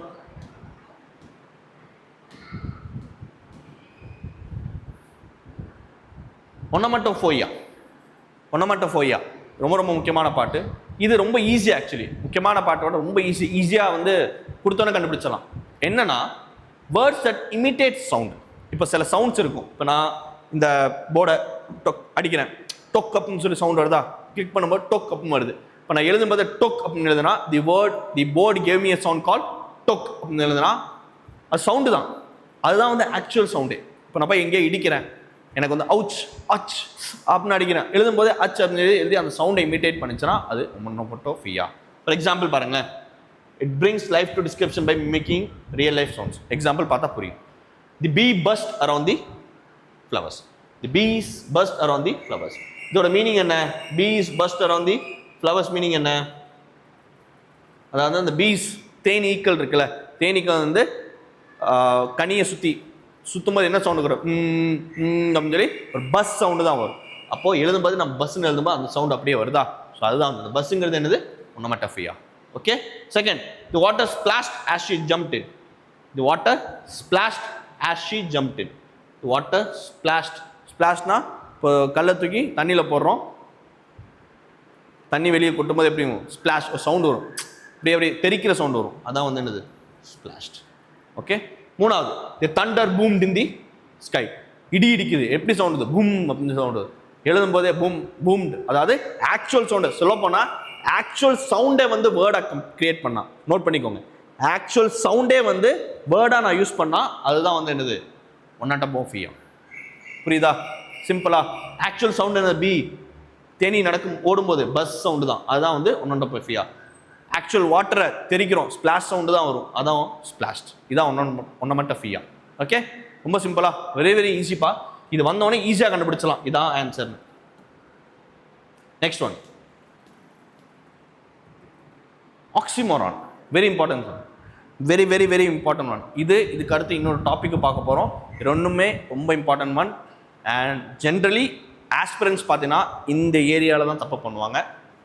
Onomatopoeia. ரொம்ப முக்கியமான பாட்டு. இது ரொம்ப ஈஸி, ஆக்சுவலி முக்கியமான பாட்டோட ரொம்ப ஈஸியாக வந்து கொடுத்தோன்னே கண்டுபிடிச்சலாம். என்னன்னா வேர்ட்ஸ் தட் இமிட்டேட் சவுண்ட். இப்போ சில சவுண்ட்ஸ் இருக்கும். இப்போ நான் இந்த போர்டை டொக் அடிக்கிறேன், டொக் அப்படின்னு சொல்லி சவுண்ட் வருதா, கிளிக் பண்ணும்போது டொக் அப்படின்னு வருது. இப்போ நான் எழுதும்போது டொக் அப்படின்னு எழுதுனா the board gave me a sound call டொக் அப்படின்னு எழுதுனா அது சவுண்டு தான், அதுதான் வந்து ஆக்சுவல் சவுண்டு. இப்போ நான் போய் எங்கேயோ இடிக்கிறேன், எனக்கு வந்து அவுச் அச் அப்படின்னு அடிக்கிறேன், எழுதும்போது அச் அப்படின்னு எழுதி அந்த சவுண்டை இமிட்டேட் பண்ணிச்சுன்னா அது ஒனோமட்டோபோயியா. ஃபார் எக்ஸாம்பிள் பாருங்களேன். It brings life to description by mimicking real life sounds. Example பார்த்தா புரியும். The bee buzzed around the flowers. The bees buzzed around the flowers. இதோட மீனிங் என்ன? Bees buzzed around the flowers meaning என்ன? அதாவது அந்த பீஸ் தேனீக்கள் இருக்குல்ல, தேனீக்கள் வந்து கனியை சுத்தும்போது என்ன சவுண்டு வரும், அப்படின்னு சொல்லி ஒரு பஸ் சவுண்டு தான் வரும். அப்போது எழுதும்போது நம்ம பஸ்ஸுன்னு எழுதும்போது அந்த சவுண்ட் அப்படியே வருதா? ஸோ அதுதான் அந்த பஸ்ஸுங்கிறது என்னது, onomatopoeia. Okay, second, the water splashed as she jumped in. The water splashed as she jumped in. The water ஸ்பிளாஷ்னா இப்போ கல்லை தூக்கி தண்ணியில் போடுறோம், தண்ணி வெளியே கொட்டும்போது எப்படி ஸ்பிளாஷ் ஒரு சவுண்டு வரும், அப்படியே தெரிக்கிற சவுண்டு வரும், அதான் வந்து என்னது, ஸ்பிளாஷ்ட். ஓகே, மூணாவது, தி தண்டர் பூம்ட் இன் தி ஸ்கை. இடி இடிக்குது, எப்படி சவுண்டு, பூம் அப்படின்னு சவுண்டு. எழுதும் போதே பூம்டு, அதாவது ஆக்சுவல் சவுண்டு. சொல்ல போனால் ஆக்சுவல் சவுண்டே வந்து வேர்டாக கிரியேட் பண்ணா, நோட் பண்ணிக்கோங்க. ஆக்சுவல் சவுண்டே வந்து வேர்டாக நான் யூஸ் பண்ணால் அதுதான் வந்து என்னது, ஒனோமட்டோபோயியா. புரியுதா? சிம்பிளா ஆக்சுவல் சவுண்ட் என்ன, பி தேனி நடக்கும் ஓடும்போது பஸ் சவுண்டு தான், அதுதான் வந்து ஒனோமட்டோபோயியா. ஆக்சுவல் வாட்டரை தெரிக்கிறோம், ஸ்பிளாஷ் சவுண்டு தான் வரும், அதான் ஸ்பிளாஷ்ட். இதான் ஒனோமட்டோபோயியா. ஓகே, ரொம்ப சிம்பிளா, வெரி வெரி ஈஸிப்பா. இது வந்தோடனே ஈஸியாக கண்டுபிடிச்சலாம், இதான் answer. Next one, oxymoron. Very important. Very very very important one. இதுக்கு அடுத்து இன்னொரு டாபிக் பார்க்க போகிறோம். ரெண்டுமே ரொம்ப important one. And generally aspirants பார்த்தீங்கன்னா இந்த ஏரியாவில் தான் தப்பு பண்ணுவாங்க.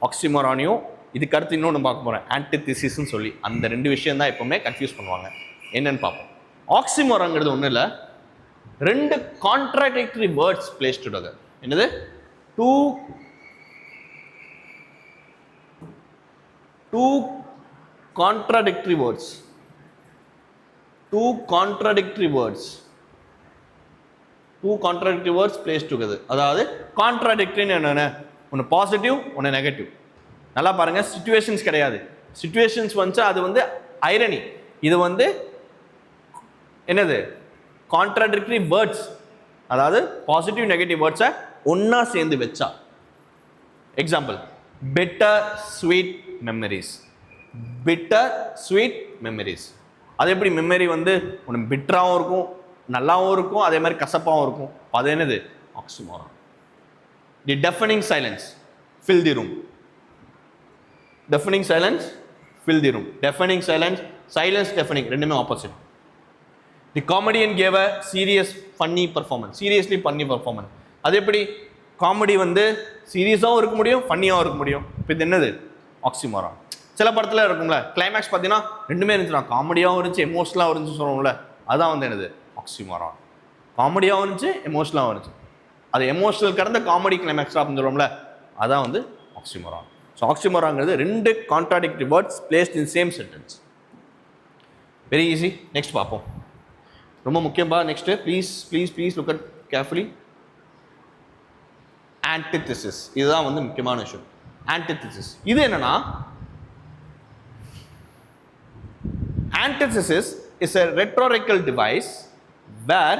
ஆக்சிமோரானையும் இதுக்கு அடுத்து இன்னொன்று பார்க்க போகிறேன், ஆன்டிதிசிஸ்ன்னு சொல்லி. அந்த ரெண்டு விஷயம் தான் எப்பவுமே கன்ஃபியூஸ் பண்ணுவாங்க. என்னன்னு பார்ப்போம். ஆக்சிமோராங்கிறது ஒன்றும் இல்லை, ரெண்டு கான்ட்ராடிக்டரி வேர்ட்ஸ் பிளேஸ்ட் டுகெதர். என்னது? Two contradictory words. Two contradictory words placed together. அதாவது contradictory என்னென்ன? ஒன்று பாசிட்டிவ், ஒன்று நெகட்டிவ். நல்லா பாருங்க, சிச்சுவேஷன்ஸ் கிடையாது. சிச்சுவேஷன்ஸ் வந்து அது வந்து ஐரணி. இது வந்து என்னது? Contradictory words. அதாவது பாசிட்டிவ் நெகட்டிவ் வேர்ட்ஸை ஒன்னா சேர்ந்து வச்சா. Example, better sweet memories. Bitter sweet memories. அது எப்படி? மெமரி வந்து ஒன்று பிட்டராகவும் இருக்கும், நல்லாவும் இருக்கும், அதே மாதிரி கசப்பாகவும் இருக்கும். அது என்னது? Oxymoron. The deafening silence fill the room. Deafening silence fill the room. Deafening silence, silence deafening ரெண்டுமே opposite. The comedian gave a serious funny performance. Seriously funny performance. அது எப்படி? காமெடி வந்து சீரியஸாகவும் இருக்க முடியும், ஃபன்னியாகவும் இருக்க முடியும். இப்போ இது என்னது? ஆக்சிமோரான். சில படத்தில் இருக்கும்ல, கிளைமேக்ஸ் பார்த்தீங்கன்னா ரெண்டுமே இருந்துச்சுனா காமெடியாகவும் இருந்துச்சு, எமோஷனலாகவும் இருந்துச்சு சொல்லுவோம்ல, அதான் வந்து என்னது? ஆக்சிமோரான். காமெடியாகவும் இருந்துச்சு, எமோஷனலாகவும் இருந்துச்சு. அது எமோஷனல் கடந்த காமெடி கிளைமேக்ஸ் அப்படின்னு சொல்லுவோம்ல, அதான் வந்து ஆக்சிமோரான். ஸோ ஆக்சிமோரான்ங்கிறது ரெண்டு contradictory words placed in same sentence. Very easy. Next பார்ப்போம். ரொம்ப முக்கியமா next please look at carefully. Antithesis. இதுதான் வந்து முக்கியமான விஷயம். ஆன்டிதிசிஸ் இது என்னன்னா, antithesis is a rhetorical device where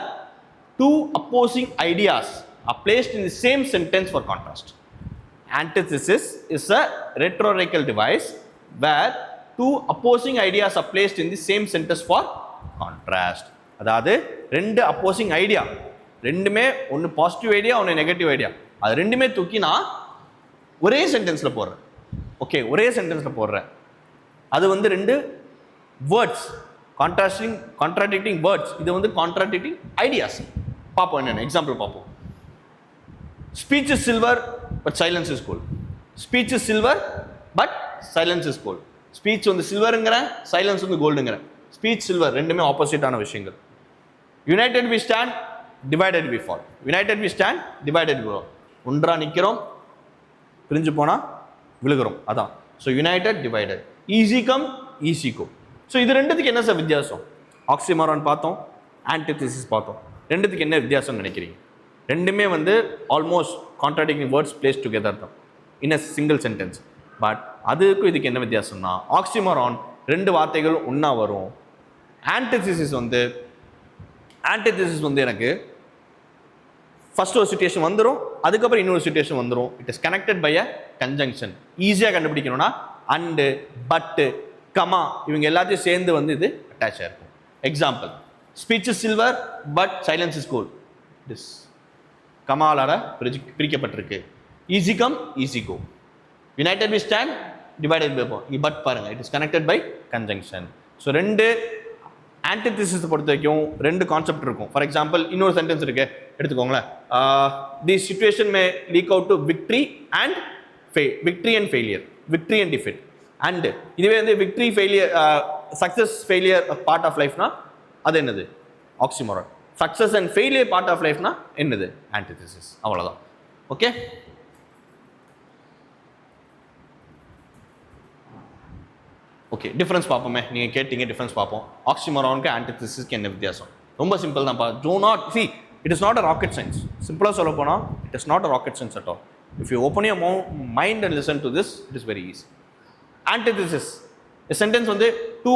two opposing ideas are placed in the same sentence for contrast. Antithesis is a rhetorical device where two opposing ideas are placed in the same sentence for contrast. அதாவது ரெண்டு opposing ஐடியா, ரெண்டுமே ஒன்று பாசிட்டிவ் ஐடியா, ஒன்று நெகட்டிவ் ஐடியா, அது ரெண்டுமே தூக்கினா ஒரே சென்டென்ஸில் போடுறேன். ஓகே, ஒரே சென்டென்ஸில் போடுறேன். அது வந்து ரெண்டு வேர்ட்ஸ், கான்ட்ராடிக்டிங் வேர்ட்ஸ். இது வந்து கான்ட்ராடிக்டிங் ஐடியாஸ். பார்ப்போம் என்னென்ன எக்ஸாம்பிள் பார்ப்போம். Speech is silver but silence is gold. Speech is silver but silence is gold. Speech வந்து சில்வருங்கிறேன், சைலன்ஸ் வந்து கோல்டுங்கிறேன். ஸ்பீச் சில்வர் ரெண்டுமே ஆப்போசிட்டான விஷயங்கள். United we stand, divided we fall. United we stand, divided we fall. ஒன்றா நிற்கிறோம், பிரிஞ்சு போனால் விழுகிறோம். அதான். So united, divided. Easy come, easy go. So இது ரெண்டுத்துக்கு என்ன சார் வித்தியாசம்? ஆக்சிமோரான் பார்த்தோம், ஆன்டிதிசிஸ் பார்த்தோம். ரெண்டுத்துக்கு என்ன வித்தியாசம்னு நினைக்கிறீங்க? ரெண்டுமே வந்து almost contradicting words place together தான் இன் அ சிங்கிள் சென்டென்ஸ். பட் அதுக்கும் இதுக்கு என்ன வித்தியாசம்னா, ஆக்சிமோரான் ரெண்டு வார்த்தைகள் ஒன்றா வரும். ஆன்டிதிசிஸ் வந்து எனக்கு ஃபர்ஸ்ட் ஒரு சிச்சுவேஷன் வந்துடும், அதுக்கப்புறம் இன்னொரு சிச்சுவேஷன் வந்துடும். It is connected by a conjunction. ஈஸியாக கண்டுபிடிக்கணும்னா அண்டு, பட்டு, கமா இவங்க எல்லாத்தையும் சேர்ந்து வந்து இது அட்டாச் ஆயிருக்கும். Example, speech is silver but silence is gold. This கமாலால பிரிக்கப்பட்டிருக்கு. Easy come, easy go. United we stand, divided by போ. பட் பாருங்க, it is connected by conjunction. So ரெண்டு ஆன்டிதிசிஸ் பொறுத்த வரைக்கும் ரெண்டு கான்செப்ட் இருக்கும். ஃபார் எக்ஸாம்பிள், இன்னொரு சென்டென்ஸ் இருக்கு, எடுத்துக்கோங்களேன். The situation may leak out to victory and failure, victory and defeat. And இதுவே வந்து victory, failure, success, failure part of லைஃப்னா அது என்னது? Oxymoron. Success and failure part of லைஃப்னா என்னது? ஆன்டிதிசிஸ். அவ்வளோதான். ஓகே, ஓகே, டிஃப்ரென்ஸ் பார்ப்போமே. நீங்கள் கேட்டீங்க, டிஃப்ரென்ஸ் பார்ப்போம். ஆக்சிமோரானுக்கு ஆன்டிதிசிஸ்க்கு என்ன வித்தியாசம்? ரொம்ப சிம்பிள் தான்ப்பா. Do not see, it is not a rocket science. சிம்பிளாக சொல்ல போனால் it is not a rocket science at all. If you open your mind and listen to this, it is very easy. Antithesis sentence வந்து டூ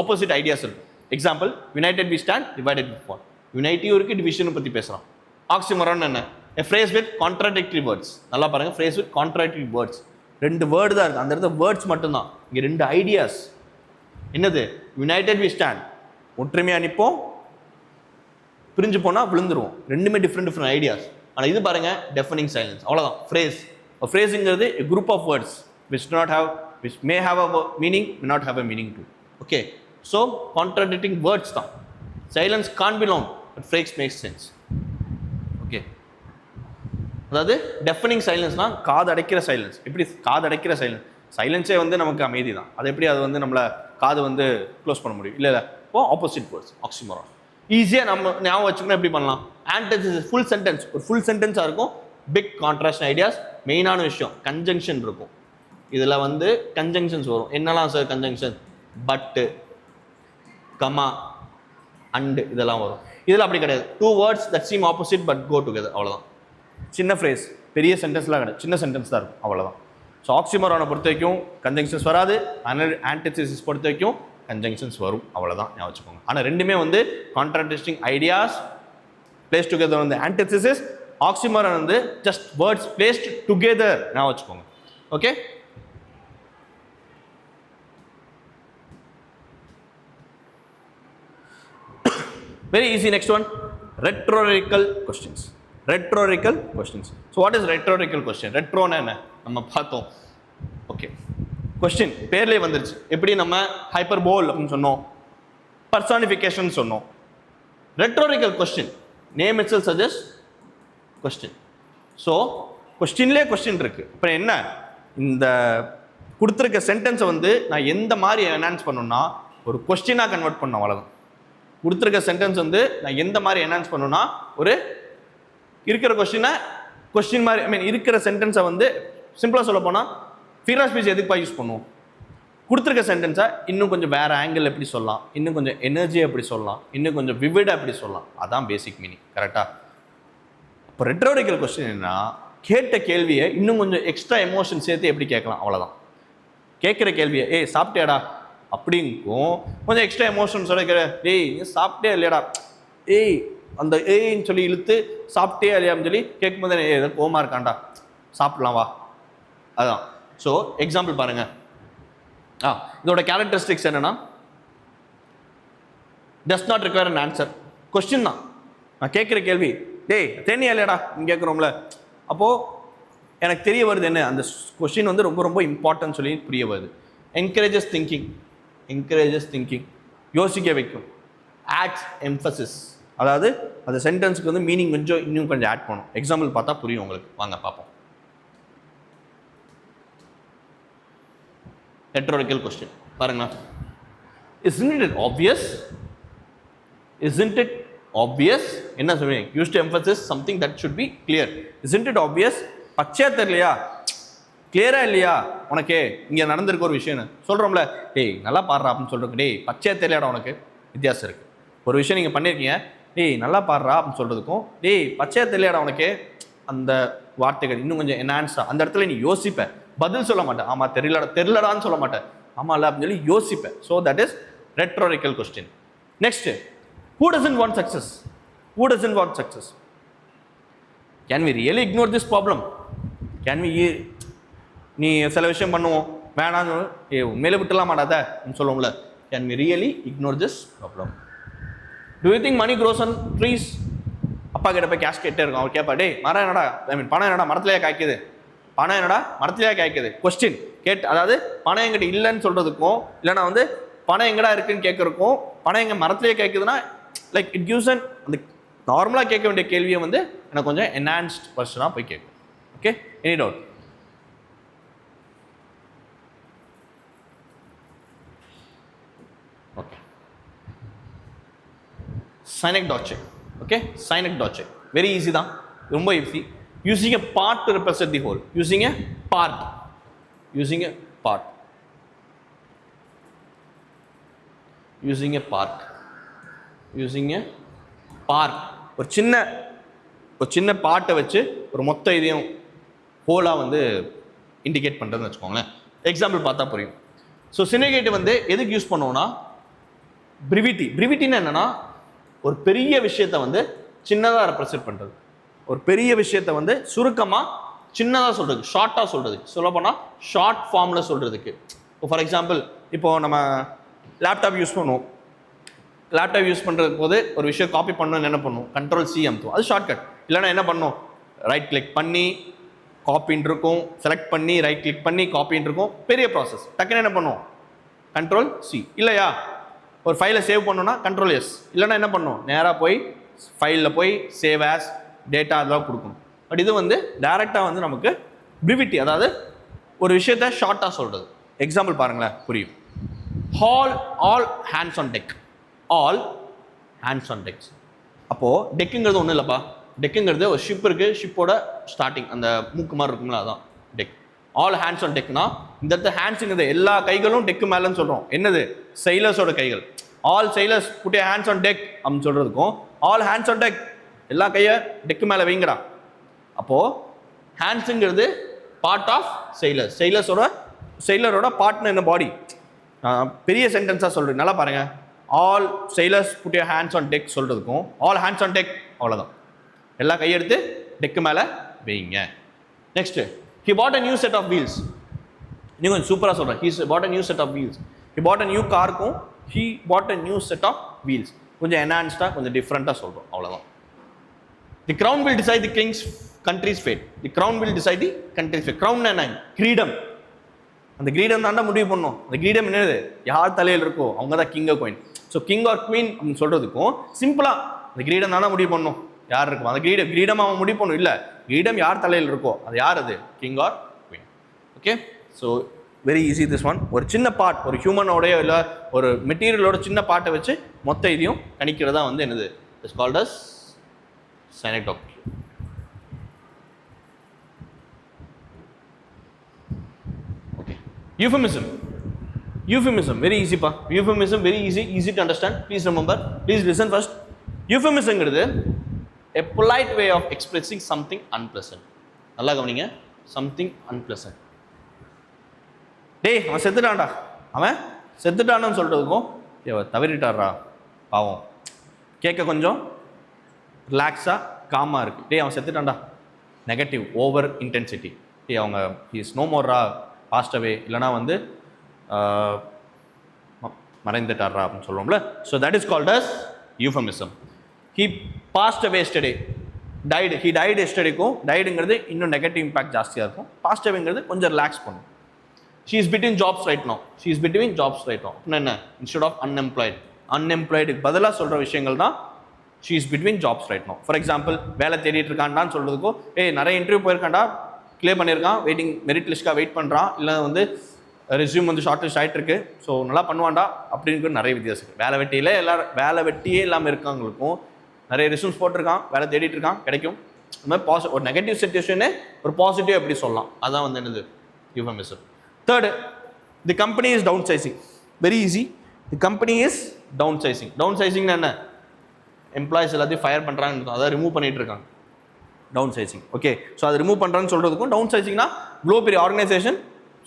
ஆப்போசிட் ஐடியாஸ் இருக்கும். Example, united we stand, divided we fall. யுனைட்டியும் இருக்குது, டிவிஷனும் பற்றி பேசுகிறோம். ஆக்சிமோரான் என்ன? A phrase with contradictory words. நல்லா பாருங்கள், ஃப்ரேஸ் வித் கான்ட்ராடிக்டரி வேர்ட்ஸ். ரெண்டு வேர்டு தான் இருக்குது, அந்த இடத்துல வேர்ட்ஸ் மட்டும்தான். இங்கே ரெண்டு ஐடியாஸ். என்னது? யுனைடெட் வி ஸ்டாண்ட், ஒற்றுமையாக நிற்போம், பிரிஞ்சு போனால் விழுந்துருவோம். ரெண்டுமே டிஃப்ரெண்ட் ஐடியாஸ். ஆனால் இது பாருங்கள், டெஃபனிங் சைலன்ஸ். அவ்வளோதான். ஃப்ரேஸ். ஃப்ரேஸுங்கிறது group of words which may have a meaning, may not have a meaning too. Okay, so contradicting words தான். Silence can be long but phrase makes sense. Okay, அதாவது டெஃபனிங் சைலன்ஸ்னா காது அடைக்கிற சைலன்ஸ். எப்படி காது அடைக்கிற சைலன்ஸ்? சைலன்ஸே வந்து நமக்கு அமைதி தான். அது எப்படி அது வந்து நம்மளை காது வந்து க்ளோஸ் பண்ண முடியும்? இல்லை இப்போ ஆப்போசிட் வேர்ட்ஸ் ஆக்சிமோரான். ஈஸியாக நம்ம ஞாபகம் வச்சுக்கணும். எப்படி பண்ணலாம்? ஆன்டிதீசிஸ் ஃபுல் சென்டென்ஸ், ஒரு ஃபுல் சென்டென்ஸாக இருக்கும். Big contrast ideas. மெயினான விஷயம் கன்ஜங்ஷன் இருக்கும். இதில் வந்து கன்ஜங்ஷன்ஸ் வரும். என்னெல்லாம் sir conjunction? But, comma, and இதெல்லாம் வரும். இதில் அப்படி கிடையாது. Two words that seem opposite but go together, அவ்வளோதான். சின்ன ஃப்ரேஸ், பெரிய சென்டென்ஸ்லாம் கிடையாது, சின்ன சென்டென்ஸ் தான் இருக்கும், அவ்வளோதான். ஸோ ஆக்சிமோரானை பொறுத்த வரைக்கும் கன்ஜங்ஷன்ஸ் வராது. ஆன்டிதீசிஸ் பொறுத்த வரைக்கும் கன்ஜங்ஷன்ஸ் வரும், அவ்வளோதான் ஞாபகம் வச்சுக்கோங்க. ஆனால் ரெண்டுமே வந்து கான்ட்ராடிக்டிங் ஐடியாஸ் பிளேஸ் டுகெதர் வந்து ஆன்டிதீசிஸ். ஆக்சிமோரான் வந்து ஜஸ்ட் வேர்ட்ஸ் பிளேஸ்ட் டுகெதர் ஞாபகம் வச்சுக்கோங்க. Okay, very easy. Next one, rhetorical questions. Rhetorical questions. So what is rhetorical question? Retro na enna நம்ம பார்த்தோம். ஓகே, கொஸ்டின் பேர்லேயே வந்துருச்சு. எப்படி நம்ம ஹைப்பர்போல் அப்படின்னு சொன்னோம், பர்சானிஃபிகேஷன் சொன்னோம். Rhetorical question name itself suggest question. So கொஸ்டின்லேயே கொஸ்டின் இருக்கு. இப்போ என்ன, இந்த கொடுத்துருக்க சென்டென்ஸை வந்து நான் எந்த மாதிரி என்ஹான்ஸ் பண்ணணும்னா ஒரு கொஸ்டினாக கன்வெர்ட் பண்ண, அவ்வளோதான். கொடுத்துருக்க சென்டென்ஸ் வந்து நான் எந்த மாதிரி என்ஹான்ஸ் பண்ணணும்னா ஒரு இருக்கிற கொஸ்டினை கொஸ்டின் மாதிரி, ஐ மீன் இருக்கிற சென்டென்ஸை வந்து சிம்பிளாக சொல்ல போனால் ஃபிகர் ஆஃப் ஸ்பீச் எதுக்குப்பா யூஸ் பண்ணுவோம்? கொடுத்துருக்க சென்டென்ஸை இன்னும் கொஞ்சம் வேறு ஆங்கிள் எப்படி சொல்லலாம், இன்னும் கொஞ்சம் எனர்ஜியை எப்படி சொல்லலாம், இன்னும் கொஞ்சம் விவிடாக எப்படி சொல்லலாம், அதான் பேசிக் மீனிங். கரெக்டாக? இப்போ ரெட்டோரிக்கல் கொஸ்டின் என்ன, கேட்ட கேள்வியை இன்னும் கொஞ்சம் எக்ஸ்ட்ரா எமோஷன் சேர்த்து எப்படி கேட்கலாம், அவ்வளோதான். கேட்குற கேள்வியை ஏய் சாப்பிட்டியாடா அப்படிங்கும் கொஞ்சம் எக்ஸ்ட்ரா எமோஷன்ஸ் கிடைக்கிற, ஏய் நீ சாப்பிட்டே இல்லையாடா, ஏய் அந்த ஏன்னு சொல்லி இழுத்து சாப்பிட்டே இல்லையான்னு சொல்லி கேட்கும்போது ஏதோ கோமா இருக்காண்டா, சாப்பிடலாம் வா, அதுதான். ஸோ எக்ஸாம்பிள் பாருங்க. இதோட கேரக்டரிஸ்டிக்ஸ் என்னன்னா, does not require an answer. Question தான், நான் கேட்குற கேள்வி டேய் தெரியா இல்லையாடா கேட்குறோம்ல, அப்போது எனக்கு தெரிய வருது என்ன, அந்த கொஸ்டின் வந்து ரொம்ப ரொம்ப இம்பார்ட்டன்ட் சொல்லி புரிய வருது. என்கரேஜஸ் திங்கிங், யோசிக்க வைக்கும். ஆட்ஸ் எம்ஃபசிஸ், அதாவது அந்த சென்டென்ஸுக்கு வந்து மீனிங் கொஞ்சம் இன்னும் கொஞ்சம் ஆட் பண்ணும். எக்ஸாம்பிள் பார்த்தா புரியும் உங்களுக்கு, வாங்க பார்ப்போம். ரெட்டோரிக்கல் கொஸ்டின் பாருங்க. Isn't it obvious? என்ன சொல்றீங்க? Use to emphasize something that should be clear. Isn't it obvious? பச்சையா தெரியலையா, கிளியரா இல்லையா உனக்கு இங்கே நடந்திருக்க ஒரு விஷயம் சொல்கிறோம்ல, டேய் நல்லா பாடுறா அப்படின்னு சொல்கிறதுக்கு டேய் பச்சையா தெரியலையாடா உனக்கு வித்தியாசம் இருக்குது. ஒரு விஷயம் நீங்கள் பண்ணியிருக்கீங்க, டேய் நல்லா பாடுறா அப்படின்னு சொல்கிறதுக்கும் டேய் பச்சையா தெரியலையாடா உனக்கு, அந்த வார்த்தைகள் இன்னும் கொஞ்சம் என்ஹான்ஸாக அந்த இடத்துல நீ யோசிப்ப, பதில் சொல்ல மாட்டேன், ஆமாம் தெரியலடான்னு சொல்ல மாட்டேன், ஆமாம் இல்லை அப்படின்னு சொல்லி யோசிப்பேன். So that is rhetorical question. Next, who doesn't want success? Can we really ignore this problem? நீ சில விஷயம் பண்ணுவோம் வேணான்னு உண்மையில விட்டுலாம் மாட்டாத சொல்லுவோம்ல, can we really ignore this problem? Do you think money grows on trees? அப்பா கிட்ட போய் கேஷ் கேட்டே இருக்கும். அவர் கேட்பா, டேய் மரம் என்னடா, ஐ மீன் பணம் என்னடா மரத்துலேயே காய்க்குது, பணம் என்னடா மரத்துலேயே காய்க்குது. கொஸ்டின் அதாவது பணம் எங்கிட்ட இல்லைன்னு சொல்கிறதுக்கும் இல்லைனா வந்து பணம் எங்கடா இருக்குன்னு கேட்குறதுக்கும் பணம் எங்கே மரத்துலேயே காய்க்குதுன்னா லைக் இட் கிவ்ஸ் அன் அந்த நார்மலாக கேட்க வேண்டிய கேள்வியை வந்து எனக்கு கொஞ்சம் என்ஹான்ஸ்ட் பர்சனாக போய் கேட்கும். Okay, any doubt? Okay, Synecdoche. Okay, Synecdoche. Very easy தான், ரொம்ப easy. Using a part to represent the whole. Using a part. ஒரு சின்ன பார்ட்டை வச்சு ஒரு மொத்த இதையும் ஹோலாக வந்து இண்டிகேட் பண்ணுறதுன்னு வச்சுக்கோங்களேன். எக்ஸாம்பிள் பார்த்தா புரியும். ஸோ சினெகேட் வந்து எதுக்கு யூஸ் பண்ணுவோம்னா பிரிவிட்டின்னு என்னன்னா ஒரு பெரிய விஷயத்தை வந்து சின்னதாக ரெப்ரசென்ட் பண்ணுறது, ஒரு பெரிய விஷயத்தை வந்து சுருக்கமாக சின்னதாக சொல்கிறது, ஷார்ட்டாக சொல்கிறது, சொல்லப்போனால் ஷார்ட் ஃபார்மில் சொல்கிறதுக்கு. இப்போ ஃபார் எக்ஸாம்பிள் இப்போது நம்ம லேப்டாப் யூஸ் பண்ணுவோம். லேப்டாப் யூஸ் பண்ணுறது போது ஒரு விஷயம் காப்பி பண்ணணும்னு என்ன பண்ணுவோம், Ctrl+C அமுத்துவோம், அது ஷார்ட்கட். இல்லைனா என்ன பண்ணணும், ரைட் கிளிக் பண்ணி காப்பின்னு இருக்கும், செலக்ட் பண்ணி ரைட் கிளிக் பண்ணி காப்பின்னு இருக்கும், பெரிய ப்ராசஸ். டக்குன்னு என்ன பண்ணுவோம், Ctrl+C இல்லையா? ஒரு ஃபைலை சேவ் பண்ணணும்னா கண்ட்ரோல் எஸ், இல்லைன்னா என்ன பண்ணணும், நேராக போய் ஃபைலில் போய் சேவ் ஆஸ் டேட்டா அதெல்லாம் கொடுக்கணும். பட் இது வந்து டேரெக்டாக வந்து நமக்கு பிரிவிட்டி, அதாவது ஒரு விஷயத்த ஷார்ட்டாக சொல்கிறது. எக்ஸாம்பிள் பாருங்களேன், புரியும். All hands on deck, all hands on decks. அப்போது டெக்குங்கிறது ஒன்றும் இல்லைப்பா, டெக்குங்கிறது ஒரு ஷிப் இருக்குது, ஷிப்போட ஸ்டார்டிங் அந்த மூக்கு மாதிரி இருக்குங்களா, அதான் டெக். ஆல் ஹேண்ட்ஸ் ஆன் டெக்னா இந்த இடத்துல ஹேண்ட்ஸுங்கிறது எல்லா கைகளும் டெக்கு மேலேன்னு சொல்கிறோம். என்னது, சைலர்ஸோட கைகள். All sailors put a hands on deck அப்படின்னு சொல்கிறதுக்கும் ஆல் ஹேண்ட்ஸ் ஆன் டெக் எல்லா கையை டெக்கு மேலே வைங்கடா. அப்போது ஹேண்ட்ஸுங்கிறது பார்ட் ஆஃப் சைலர்ஸ், சைலரோட பார்ட்னர் என்ன பாடி. பெரிய சென்டென்ஸாக சொல்கிறேன், நல்லா பாருங்கள். All sailors put a hands on deck சொல்கிறதுக்கும் ஆல் ஹேண்ட்ஸ் ஆன் டெக் அவ்வளோதான். எல்லா கையெடுத்து டெக்கு மேலே வைங்க. Next, he bought a new set of wheels. இன்னும் கொஞ்சம் சூப்பராக சொல்கிறேன். he bought a new set of wheels. he bought a new காருக்கும் he bought a new set of wheels கொஞ்சம் என்ஹான்ஸ்டாக கொஞ்சம் டிஃப்ரெண்ட்டாக சொல்கிறோம், அவ்வளோதான். the crown will decide the king's country's fate. the crown will decide the country's fate. crown என்ன, கிரீடம். அந்த கிரீடம் தாண்டா முடிவு பண்ணணும். அந்த கிரீடம் என்னது, யார் தலையில் இருக்கோ அவங்க தான் king R queen. So king R queen அப்படின்னு சொல்கிறதுக்கும் சிம்பிளாக அந்த கிரீடம் தானே முடிவு பண்ணணும், யார் இருக்கும் அந்த கிரீடம் அவன் முடிவு பண்ணும். இல்லை, கிரீடம் யார் தலையில் இருக்கோ அது யார், அது king R queen. Okay, so very easy this one. ஒரு சின்ன பார்ட், ஒரு ஹியூமனோடைய இல்லை ஒரு மெட்டீரியலோட சின்ன பார்ட்டை வச்சு மொத்த இதையும் கணிக்கிறதா வந்து என்னது, it's called as Synecdoche. Okay, euphemism. Euphemism very easy pa. Euphemism very easy to understand. Please remember, please listen first. Euphemism ங்கிறது a polite way of expressing something unpleasant. நல்லா கவனிங்க, something unpleasant. டேய் அவன் செத்துட்டான்னு சொல்கிறதுக்கும் தவறிட்டாரா பாவம், கேட்க கொஞ்சம் ரிலாக்ஸாக காமாக இருக்குது. டே அவன் செத்துட்டான்டா, நெகட்டிவ், ஓவர் இன்டென்சிட்டி. டே அவங்க இஸ் நோ மோர்ரா, பாஸ்ட் அவே, இல்லைனா வந்து மறைந்துட்டாரா அப்படின்னு சொல்லுவோம்ல. So that is called as euphemism. He passed away yesterday, died, he died எஸ்டர்டேக்கும் டைடுங்கிறது இன்னும் நெகட்டிவ் இம்பாக்ட் ஜாஸ்தியாக இருக்கும். பாஸ்ட் அவேங்கிறது கொஞ்சம் ரிலாக்ஸ் பண்ணும். She is between jobs right now, அப்படின்னா என்ன, இன்ஸ்டெட் ஆஃப் அன்எம்ப்ளாய்டுக்கு பதிலாக சொல்கிற விஷயங்கள் தான் she is between jobs right now. For example, வேலை தேடிட்டு இருக்கான்டான்னு சொல்கிறதுக்கும் நிறைய இன்டர்வியூ போயிருக்காண்டா, கிளியர் பண்ணியிருக்கான், வெயிட்டிங் மெரிட் லிஸ்ட்டாக வெயிட் பண்ணுறான், இல்லை வந்து ரெஸ்யூம் வந்து ஷார்ட் லிஸ்ட் ஆகிட்டு இருக்கு, ஸோ நல்லா பண்ணுவான்டா அப்படின்னு நிறைய வித்தியாசம் இருக்குது. வேலை வெட்டியே இல்லாமல் இருக்கவங்களுக்கும் நிறைய ரெஸ்யூம்ஸ் போட்டிருக்கான், வேலை தேடிட்டு இருக்கான், கிடைக்கும். இந்த மாதிரி ஒரு நெகட்டிவ் சிச்சுவேஷனே ஒரு பாசிட்டிவ் எப்படி சொல்லலாம், அதான் வந்து என்னது euphemism. Third, the company is downsizing. Very easy, the company is downsizing. டவுன் சைசிங்னா என்ன, எம்ப்ளாயிஸ் எல்லாத்தையும் ஃபயர் பண்ணுறாங்க, அதை ரிமூவ் பண்ணிட்டு இருக்காங்க, டவுன் சைசிங். ஓகே, ஸோ அதை ரிமூவ் பண்ணுறான்னு சொல்கிறதுக்கும் டவுன் சைசிங்னா இவ்வளோ பெரிய ஆர்கனைசேஷன்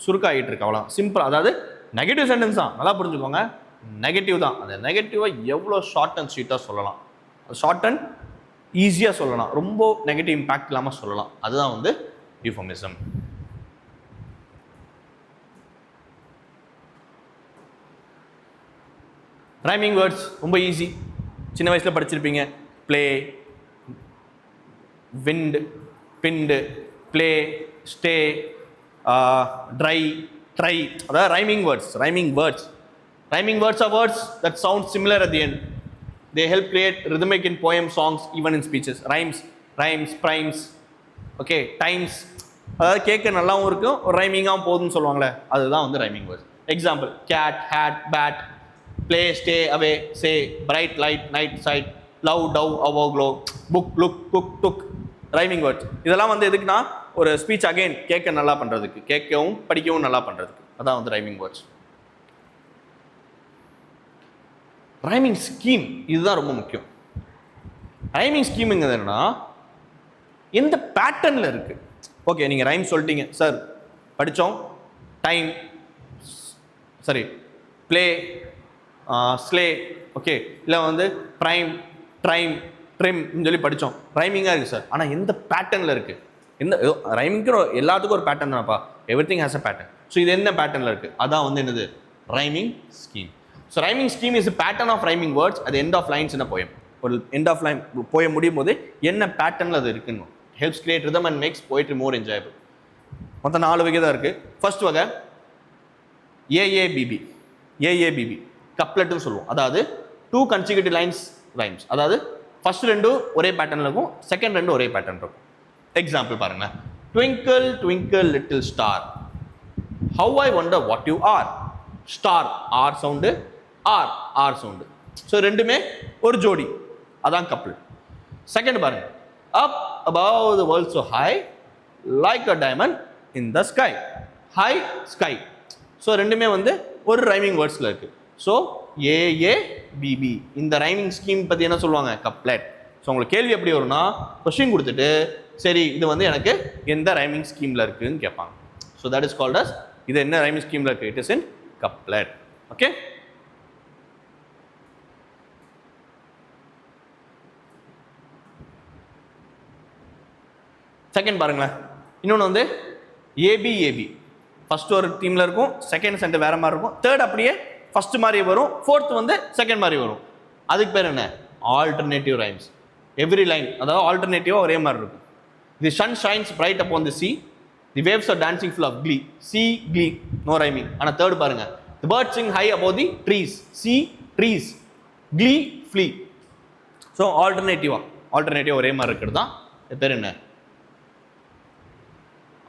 சுருக்க ஆகிட்டு இருக்கு, அவ்வளோ சிம்பிள். அதாவது நெகட்டிவ் சென்டென்ஸ் தான், நல்லா புரிஞ்சுக்கோங்க, நெகட்டிவ் தான். அந்த நெகட்டிவை எவ்வளோ ஷார்ட் அண்ட் ஸ்வீட்டாக சொல்லலாம், ஷார்ட் அண்ட் ஈஸியாக சொல்லலாம், ரொம்ப நெகட்டிவ் இம்பேக்ட் இல்லாமல் சொல்லலாம், அதுதான் வந்து யூஃபமிசம். ரைமிங் வேர்ட்ஸ் ரொம்ப ஈஸி, சின்ன வயசில் படிச்சிருப்பீங்க. Play, wind, bind, play, stay, try, try, அதாவது rhyming words. Rhyming words are words that sound similar at the end. They help create rhythmic in poems, songs, even in speeches. Rhymes, primes, okay, times, அதாவது கேட்க நல்லாவும் இருக்கும், ஒரு ரைமிங்காகவும் போகுதுன்னு சொல்லுவாங்களே, அதுதான் வந்து rhyming words. Example, cat, hat, bat, play, stay, away, say, bright, light, night, sight, love, dove, above, glow, book, look, cook, took. Rhyming words இதெல்லாம் வந்து எதுக்குன்னா ஒரு ஸ்பீச் அகைன் கேட்க நல்லா பண்ணுறதுக்கு, கேட்கவும் படிக்கவும் நல்லா பண்ணுறதுக்கு, அதான் வந்து ரைமிங் வேர்ட்ஸ். ரைமிங் ஸ்கீம் இதுதான் ரொம்ப முக்கியம். ரைமிங் ஸ்கீமுங்கிறது என்னன்னா எந்த பேட்டர்னில் இருக்குது. ஓகே, நீங்கள் ரைம் சொல்லிட்டீங்க சார், படித்தோம், டைம், சரி, ப்ளே, ஸ்லே, ஓகே, இல்லை வந்து ப்ரைம், ட்ரைம், ட்ரிம் சொல்லி படித்தோம், ரைமிங்காக இருக்குது சார். ஆனால் எந்த பேட்டர்னில் இருக்குது, எந்த ரைமிங்க்கு எல்லாத்துக்கும் ஒரு பேட்டர்ன் தானப்பா, everything has a pattern. So இது என்ன பேட்டர்னில் இருக்குது, அதான் வந்து என்னது rhyming scheme. So rhyming scheme is pattern of rhyming words at the end of lines in a poem. ஒரு எண்ட் ஆஃப் லைன் போயம் முடியும் போது என்ன பேட்டர்னில் அது இருக்குன்னு helps create rhythm and makes poetry more enjoyable. மொத்தம் 4 வகை தான் இருக்குது. ஃபர்ஸ்ட் வகை ஏஏபிபி. கப்லெட்னு சொல்லுவோம். அதாவது 2 consecutive lines rhymes. அதாவது ஃபர்ஸ்ட் ரெண்டும் ஒரே பேட்டர்ன்ல இருக்கும், செகண்ட் ரெண்டும் ஒரே பேட்டர்ன் இருக்கும். எக்ஸாம்பிள் பாருங்க. Twinkle twinkle little star, how I wonder what you are. Star R sound, R R sound. So ரெண்டுமே ஒரு ஜோடி, அதான் கப்பல். செகண்ட் பாருங்க. Up above the world so high, like a diamond in the sky. High sky. So ரெண்டுமே வந்து ஒரு ரைமிங் வேர்ட்ஸில் இருக்கு. ஸோ ஏஏபிபி இந்த ரைமிங் ஸ்கீம் பற்றி என்ன சொல்லுவாங்க? கப்லெட். ஸோ உங்களுக்கு கேள்வி எப்படி வரும்னா, கொஸ்டின் கொடுத்துட்டு சரி இது வந்து எனக்கு எந்த ரைமிங் ஸ்கீமில் இருக்குன்னு கேட்பாங்க. So that is called as, இது என்ன ரைமிங் ஸ்கீமில் இருக்கு? It is in couplet. Okay. Second பாருங்களேன். இன்னொன்று வந்து ஏபிஏபி. ஃபர்ஸ்ட் ஒரு டீமில் இருக்கும், செகண்ட் சென்டர் வேற மாதிரி இருக்கும், தேர்ட் அப்படியே ஃபர்ஸ்ட் மாதிரி வரும், ஃபோர்த் வந்து செகண்ட் மாதிரி வரும். அதுக்கு பேர் என்ன? Alternative rhymes. எவ்ரி லைன் அதாவது ஆல்டர்னேட்டிவாக ஒரே மாதிரி இருக்கும். The sun shines bright upon the sea, the waves are dancing full of glee. Sea glee, no rhyming. ஆனால் தேர்ட் பாருங்க. The birds sing high above the trees. Sea trees, glee flee. So alternative ஒரே மாதிரி இருக்கிறது தான் இது பேர் என்ன?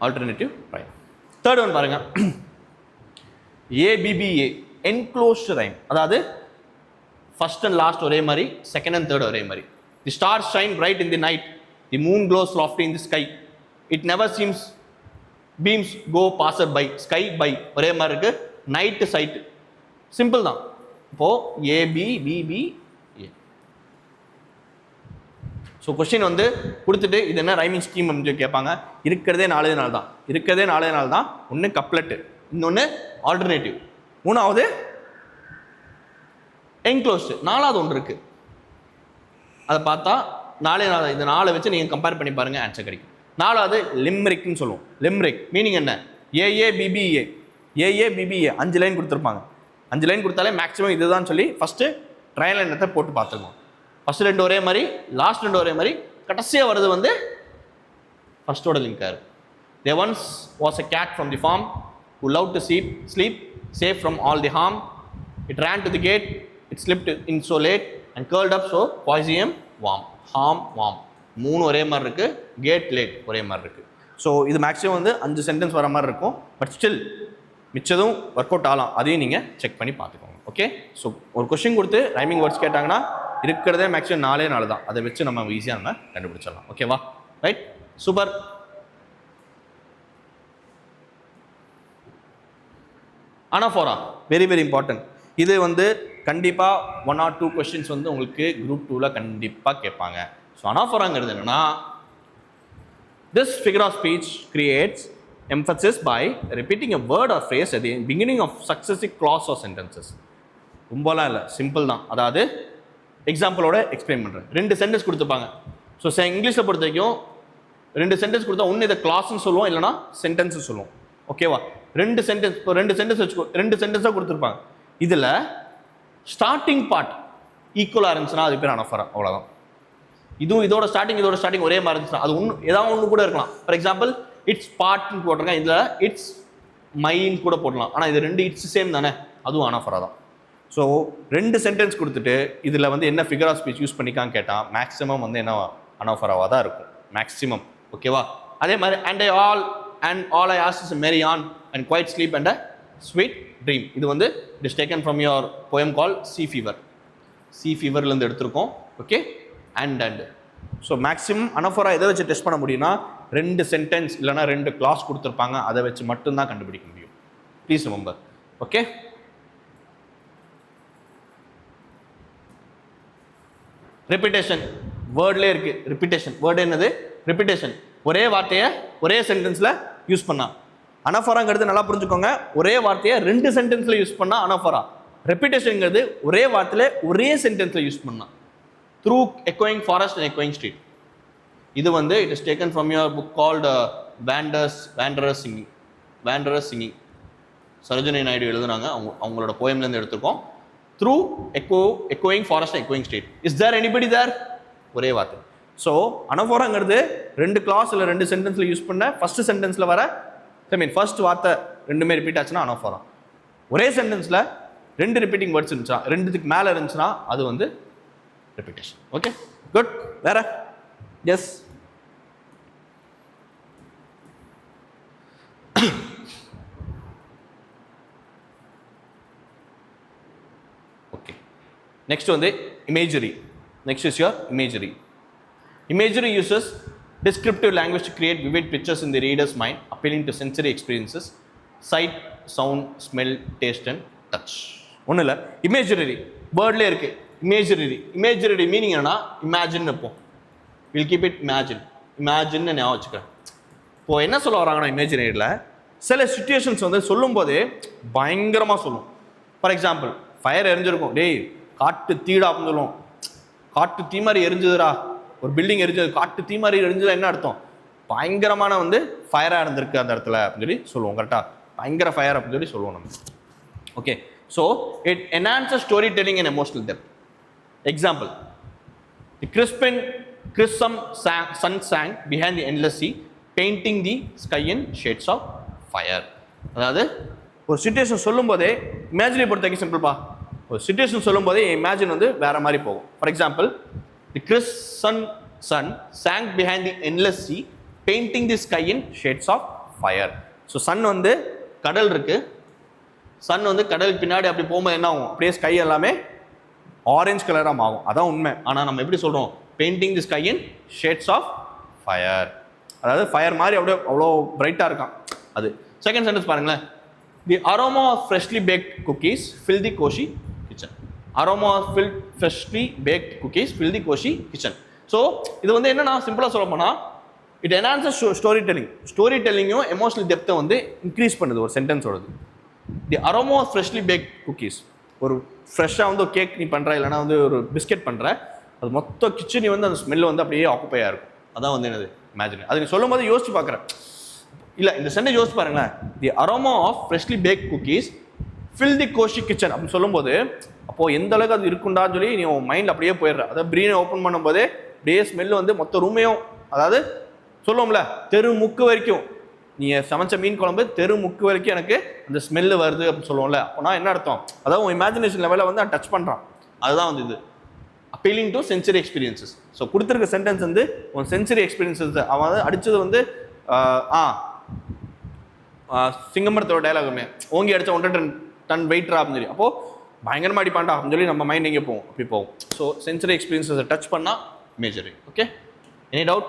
Alternative rhyme. தேர்ட் ஒன் பாருங்க. ABBA, enclosed rhyme. அதாவது ஃபர்ஸ்ட் அண்ட் லாஸ்ட் ஒரே மாதிரி, செகண்ட் அண்ட் தேர்ட் ஒரே மாதிரி. The stars shine bright in the night, the moon glows lofty in the sky, it never seems beams go passer by. Sky by ஒரே மாதிரி இருக்கு, நைட்டு சைட்டு. சிம்பிள் தான். இப்போ ஏபிபிபி. ஸோ கொஸ்டின் வந்து கொடுத்துட்டு இது என்ன ரைமிங் ஸ்கீம் அப்படின்னு கேட்பாங்க. இருக்கிறதே 4 தான். இருக்கிறதே 4 தான். ஒன்று கப்லெட்டு, இன்னொன்று ஆல்டர்னேட்டிவ், மூணாவது என்க்ளோஸ்டு, நாலாவது ஒன்று இருக்கு. அதை பார்த்தா 4 இந்த 4 வச்சு நீங்கள் கம்பேர் பண்ணி பாருங்க, ஆன்சர் கிடைக்கும். நாலாவது லிம்ரிக்னு சொல்லுவோம். லிம்ரிக் மீனிங் என்ன? ஏஏபிபிஏ. ஏஏபிபிஏ 5 லைன் கொடுத்துருப்பாங்க. 5 லைன் கொடுத்தாலே மேக்ஸிமம் இதுதான் சொல்லி ஃபர்ஸ்ட் ட்ரையல் எண்ணத்தை போட்டு பார்த்துருக்கோம். ஃபர்ஸ்ட் 2 ஒரே மாதிரி, லாஸ்ட் 2 ஒரே மாதிரி, கடைசியாக வருது வந்து ஃபர்ஸ்டோட லிங்காக இருக்கு. There once was a cat from the farm who loved to sleep safe from all the harm. It ran to the gate, it slipped in so late and curled up so poisonum warm. Harm warm 3 ஒரே மாதிரி இருக்கு, கேட் லேட் ஒரே மாதிரி இருக்கு. ஸோ இது மேக்ஸிமம் வந்து 5 சென்டென்ஸ் வர மாதிரி இருக்கும். பட் ஸ்டில் மிச்சதும் ஒர்க் அவுட் ஆகலாம். அதையும் நீங்கள் செக் பண்ணி பார்த்துக்கோங்க. ஓகே. ஸோ ஒரு கொஸ்டின் கொடுத்து ரைமிங் வேர்ட்ஸ் கேட்டாங்கன்னா இருக்கிறதே மேக்ஸிமம் 4 தான். அதை வச்சு நம்ம ஈஸியாக நம்ம கண்டுபிடிச்சிடலாம். ஓகேவா? Right, super. Anaphora very very important. இது வந்து கண்டிப்பாக 1 or 2 கொஸ்டின்ஸ் வந்து உங்களுக்கு குரூப் 2ல கண்டிப்பாக கேட்பாங்க. ஸோ அனாஃபோராங்கிறது என்னன்னா, this figure of speech creates emphasis by repeating a word or phrase at the beginning of successive clause or sentences. ரொம்பலாம் இல்லை, சிம்பிள் தான். அதாவது எக்ஸாம்பிளோட எக்ஸ்பிளைன் பண்ணுறேன். 2 சென்டென்ஸ் கொடுத்துப்பாங்க. ஸோ இங்கிலீஷில் பொறுத்த வரைக்கும் 2 சென்டென்ஸ் கொடுத்தா ஒன்று இதை கிளாஸ்ன்னு சொல்லுவோம், இல்லைனா சென்டென்ஸ் சொல்லுவோம். ஓகேவா? 2 சென்டென்ஸ், இப்போ 2 சென்டென்ஸ் வச்சுக்கோ, 2 சென்டென்ஸாக கொடுத்துருப்பாங்க. இதில் ஸ்டார்டிங் பார்ட் ஈக்குவலாக இருந்துச்சுன்னா அது பேர் அனாஃபோரா. அவ்வளோதான். இதுவும் இதோட ஸ்டார்டிங் ஒரே மாதிரி இருந்துச்சுன்னா அது ஏதாவது ஒன்று கூட இருக்கலாம். ஃபார் எக்ஸாம்பிள் இட்ஸ் பார்ட்னு போட்டிருக்கேன், இதில் இட்ஸ் மைன்னு கூட போடலாம். ஆனால் இது 2 இட்ஸ் சேம் தானே, அதுவும் அனாஃபோரா தான். ஸோ 2 சென்டென்ஸ் கொடுத்துட்டு இதில் வந்து என்ன ஃபிகர் ஆஃப் ஸ்பீச் யூஸ் பண்ணிக்கான்னு கேட்டால் மேக்ஸிமம் வந்து என்ன அனாஃபோராவாக தான் இருக்கும் மேக்ஸிமம். ஓகேவா? அதே மாதிரி and all I ask is a merry yarn and quiet sleep and a sweet dream. இது வந்து it is taken from your poem called Sea Fever. Sea Feverலேருந்து எடுத்திருக்கோம். ஓகே. அண்ட் ஸோ மேக்ஸிமம் அனாஃபோரா எதை வச்சு டெஸ்ட் பண்ண முடியும்னா 2 சென்டென்ஸ் இல்லைனா 2 கிளாஸ் கொடுத்துருப்பாங்க, அதை வச்சு மட்டும்தான் கண்டுபிடிக்க முடியும். Please remember. ஓகே. ரெப்பிட்டேஷன் வேர்ட்லேயே இருக்கு. ரிப்பிட்டேஷன் வேர்டு என்னது? ரிப்பிட்டேஷன். ஒரே வார்த்தையை ஒரே சென்டென்ஸில் யூஸ் பண்ணா அனாஃபோராங்கிறது நல்லா புரிஞ்சுக்கோங்க. ஒரே வார்த்தையை 2 சென்டென்ஸில் யூஸ் பண்ணா அனாஃபோரா. ரெப்பிட்டேஷன்ங்கிறது ஒரே வார்த்தையில் ஒரே சென்டென்ஸில் யூஸ் பண்ணா. Through எக்கோயிங் forest and எக்கோயிங் street. இது வந்து it is taken from your book called வேண்டரஸ் singing. Sarojini Naidu எழுதுனாங்க, அவங்களோட போயம்லேருந்து எடுத்திருக்கோம். Through எக்கோயிங் forest எக்கோயிங் street. Is there anybody தேர்? ஒரே வார்த்தை. ஸோ அனாஃபோராங்கிறது 2 கிளாஸ் இல்லை 2 சென்டென்ஸில் யூஸ் பண்ண ஃபர்ஸ்ட் சென்டென்ஸில் வர ஃபர்ஸ்ட் வார்த்தை 2மே ரிப்பீட் ஆச்சுன்னா அனாஃபோரா. ஒரே சென்டென்ஸில் ரெண்டு ரிப்பீட்டிங் வேர்ட்ஸ் இருந்துச்சா, ரெண்டுத்துக்கு மேலே இருந்துச்சுன்னா அது வந்து ரெப்பிட்டேஷன். Okay, good. வேற? எஸ். ஓகே, நெக்ஸ்ட் வந்து imagery. Next is your imagery. Imagery uses descriptive language to create vivid pictures in the reader's mind, appealing to sensory experiences, sight, sound, smell, taste and touch. ஒன்றும் இல்லை, இமேஜரி வேர்ட்லேயே இருக்குது. இமேஜரி மீனிங் என்னன்னா இமேஜின் இருப்போம். வில் கீப் இட் இமேஜின் ஞாபகம் வச்சுக்கிறேன். இப்போது என்ன சொல்ல வராங்கன்னா இமேஜினரியில் சில சுச்சுவேஷன்ஸ் வந்து சொல்லும் போதே பயங்கரமாக சொல்லும். ஃபார் எக்ஸாம்பிள், ஃபயர் எரிஞ்சிருக்கும், டேய் காட்டு தீடா அப்படின்னு சொல்லுவோம். காட்டு தீ மாதிரி எரிஞ்சுதுரா, ஒரு பில்டிங் எரிஞ்சது, காட்டு தீ மாதிரி எரிஞ்சது என்ன அர்த்தம்? பயங்கரமான வந்து ஃபயராக இருந்திருக்கு அந்த இடத்துல அப்படின்னு சொல்லி சொல்லுவோம். கரெக்டாக, பயங்கர ஃபயர் அப்படின்னு சொல்லி சொல்லுவோம் நம்ம. Okay, so it enhances story telling and emotional depth. Example, the crimson sun sank behind the endless sea, painting the sky in shades of fire. அதாவது ஒரு சிச்சுவேஷன் சொல்லும் போதே, இமேஜினை பொறுத்த வரைக்கும் சிம்பிள்ப்பா, ஒரு சிச்சுவேஷன் சொல்லும் போதே இமேஜின் வந்து வேற மாதிரி போகும். For example, the crisp sun sank behind the endless sea, painting the sky in shades of fire. So sun வந்து கடல் இருக்கு, சன் வந்து கடலுக்கு பின்னாடி அப்படி போகும்போது என்ன ஆகும்? அப்படியே ஸ்கை எல்லாமே ஆரஞ்சு கலராக ஆகும். அதான் உண்மை. ஆனால் நம்ம எப்படி சொல்கிறோம்? Painting the sky in shades of fire. அதாவது ஃபயர் மாதிரி அப்படியே அவ்வளோ பிரைட்டாக இருக்கான் அது. செகண்ட் சென்டென்ஸ் பாருங்களேன். The aroma of freshly baked cookies fill the cozy kitchen. aroma of freshly baked cookies fill the cozy kitchen. So இது வந்து என்னன்னா சிம்பிளாக சொல்ல போனால் இட் என்ஹான்சஸ் ஸ்டோரி டெல்லிங்கும் எமோஷனல் டெப்த்தை வந்து இன்க்ரீஸ் பண்ணுது ஒரு சென்டென்ஸோடது. The aroma of freshly baked cookies, ஒரு ஃப்ரெஷ்ஷாக வந்து ஒரு கேக் நீ பண்ணுற, இல்லைனா வந்து ஒரு பிஸ்கெட் பண்ணுற, அது மொத்த கிச்சனி வந்து அந்த ஸ்மெல் வந்து அப்படியே ஆக்குப்பையாக இருக்கும். அதான் வந்து என்னது இமேஜின். அது நீ சொல்லும் போது யோசிச்சு பார்க்குறேன். இல்லை, இந்த சென்டென்ஸ் யோசிச்சு பாருங்களேன். The aroma of freshly baked cookies fill the cozy kitchen அப்படின்னு சொல்லும்போது அப்போது எந்த அளவுக்கு அது இருக்குண்டான்னு சொல்லி நீ உன் மைண்ட் அப்படியே போயிடுற. அதாவது ப்ரீனை ஓப்பன் பண்ணும்போதே அப்படியே ஸ்மெல் வந்து மொத்த ரூமையும், அதாவது சொல்லுவோம்ல தெரு முக்கு வரைக்கும், நீ சமைச்ச மீன் குழம்பு தெரு முக்கு வரைக்கும் எனக்கு அந்த ஸ்மெல்லு வருது அப்படின்னு சொல்லுவோம்ல. அப்போனா என்ன அர்த்தம்? அதாவது உன் இமேஜினேஷன் லெவலில் வந்து டச் பண்ணுறான். அதுதான் வந்து இது appealing to sensory experiences. So கொடுத்துருக்க சென்டென்ஸ் வந்து உன் சென்சரி எக்ஸ்பீரியன்சஸ். அவன் வந்து அடித்தது வந்து சிங்கமரத்தோட டைலாகுமே, ஓங்கி அடித்தா 1 டன் வெயிட்ரா அப்படின்னு சொல்லி. அப்போது பயங்கரமாக அடிப்பான்டா அப்படின்னு சொல்லி நம்ம மைண்ட் எங்கே போகும்? அப்படி போகும். ஸோ சென்சரி எக்ஸ்பீரியன்ஸை டச் பண்ணால் imagery. Okay, any doubt?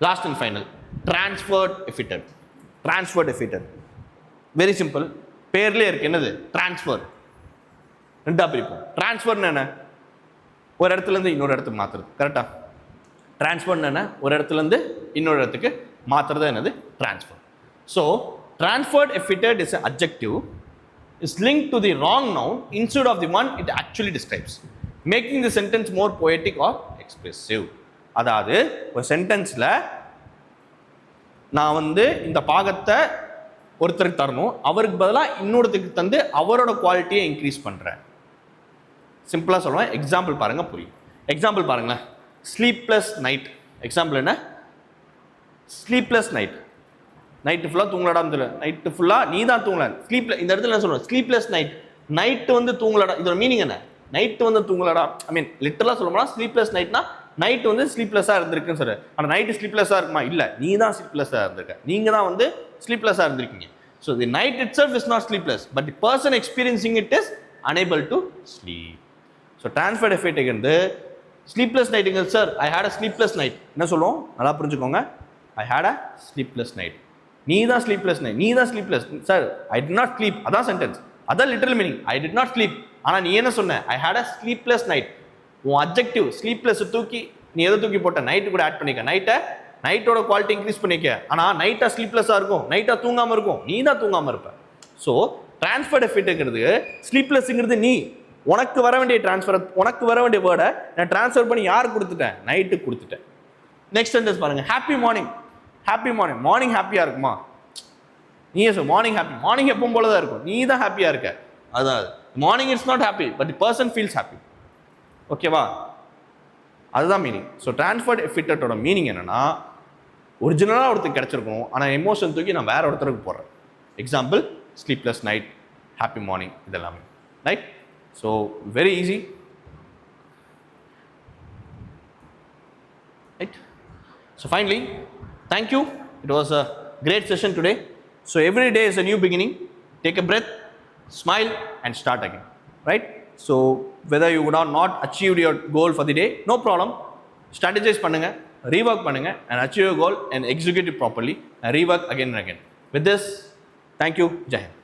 Last and final, transferred epithet. Very simple, பேர்லேயே இருக்கு. என்னது? ட்ரான்ஸ்ஃபர். ரெண்டாக பிரிப்போம். ட்ரான்ஸ்ஃபர்னு என்ன? ஒரு இடத்துலேருந்து இன்னொரு இடத்துக்கு மாற்றுறது. கரெக்டாக? ட்ரான்ஸ்ஃபர்னு என்ன? ஒரு இடத்துலேருந்து இன்னொரு இடத்துக்கு மாற்றுறது என்னது? Transfer. So transferred epithet is an adjective, is linked to the wrong noun instead of the one it actually describes, making the sentence more poetic or expressive. அதாவது ஒரு சென்டென்ஸில் நான் வந்து இந்த பாகத்தை ஒருத்தருக்கு தரணும், அவருக்கு பதிலாக இன்னொருத்தருக்கு தந்து அவரோட குவாலிட்டியை இன்க்ரீஸ் பண்ணுறேன். சிம்பிளாக சொல்லுவேன். எக்ஸாம்பிள் பாருங்கள், புரியும். எக்ஸாம்பிள் பாருங்களேன். Sleepless night. எக்ஸாம்பிள் என்ன? ஸ்லீப்லெஸ் நைட்டு ஃபுல்லாக தூங்கலாடான்னு தெரியல. நைட்டு ஃபுல்லாக நீ தான் தூங்கல. இந்த இடத்துல என்ன சொல்லுவேன்? ஸ்லீப்லெஸ் நைட்டு வந்து தூங்கலாடா. இதோட மீனிங் என்ன? நைட்டு வந்து தூங்கலாடா. ஐ மீன் லிட்டரலாக சொல்ல போனால் ஸ்லீப்லெஸ் நைட்னா நைட்டு வந்து ஸ்லீப்லெஸ்ஸாக இருந்திருக்குன்னு சொல்கிறேன். ஆனால் நைட்டு ஸ்லீப்லெஸ்ஸாக இருக்குமா? இல்லை, நீ தான் ஸ்லீப்லெஸ்ஸாக இருந்திருக்க. நீங்கள் தான் வந்து ஸ்லீப்லெஸ்ஸாக இருந்திருக்கீங்க. So the night itself is not sleepless, but the person experiencing it is unable to sleep. So transferred epithet வந்து ஸ்லீப்லெஸ் நைட்டுங்க sir, I had a sleepless night. என்ன சொல்லுவோம்? நல்லா புரிஞ்சுக்கோங்க. I had a sleepless night. நீ தான் sleepless sir, I did not sleep. அதான் சென்டென்ஸ், அதான் literal meaning. I did not sleep. ஆனால் நீ என்ன சொன்ன? I had a sleepless night. உன் அப்ஜெக்டிவ் ஸ்லீப்லெஸ் தூக்கி நீ எதை தூக்கி போட்ட? நைட்டு கூட ஆட் பண்ணிக்க. நைட்டோட குவாலிட்டி இன்க்ரீஸ் பண்ணிக்க. ஆனால் நைட்டாக ஸ்லீப்லெஸ்ஸாக இருக்கும், நைட்டாக தூங்காமல் இருக்கும், நீ தான் தூங்காமல் இருப்ப. ஸோ ட்ரான்ஸ்ஃபர்ட் எஃபிட்ங்கிறது ஸ்லீப்லெஸ்ங்கிறது நீ உனக்கு வர வேண்டிய உனக்கு வர வேண்டிய வேர்டை நான் ட்ரான்ஸ்ஃபர் பண்ணி யார் கொடுத்துட்டேன்? நைட்டுக்கு கொடுத்துட்டேன். நெக்ஸ்ட் சென்டென்ஸ் பாருங்க. Happy morning. மார்னிங் ஹாப்பியாக இருக்குமா? நீயே சொல். மார்னிங் எப்பவும் போல தான் இருக்கும், நீ தான் ஹாப்பியாக இருக்க. அதாவது morning it's not happy, but the person feels happy. ஓகேவா? அதுதான் மீனிங். ஸோ ட்ரான்ஸ்ஃபர்ட் எஃபிட்டோட மீனிங் என்னன்னா, ஒரிஜினலாக ஒருத்தருக்கு கிடச்சிருக்கணும், ஆனால் எமோஷன் தூக்கி நான் வேற ஒருத்தருக்கு போடுறேன். Example sleepless night, happy morning இதெல்லாமே. Right? So very easy. Right? So finally, thank you. It was a great session today. So every day is a new beginning. Take a breath, smile and start again. Right? So whether you would have not achieved your goal for the day, no problem. Strategize பண்ணுங்க, rework பண்ணுங்க and achieve your goal and execute it properly and rework again and again. With this, thank you. Jai Hind.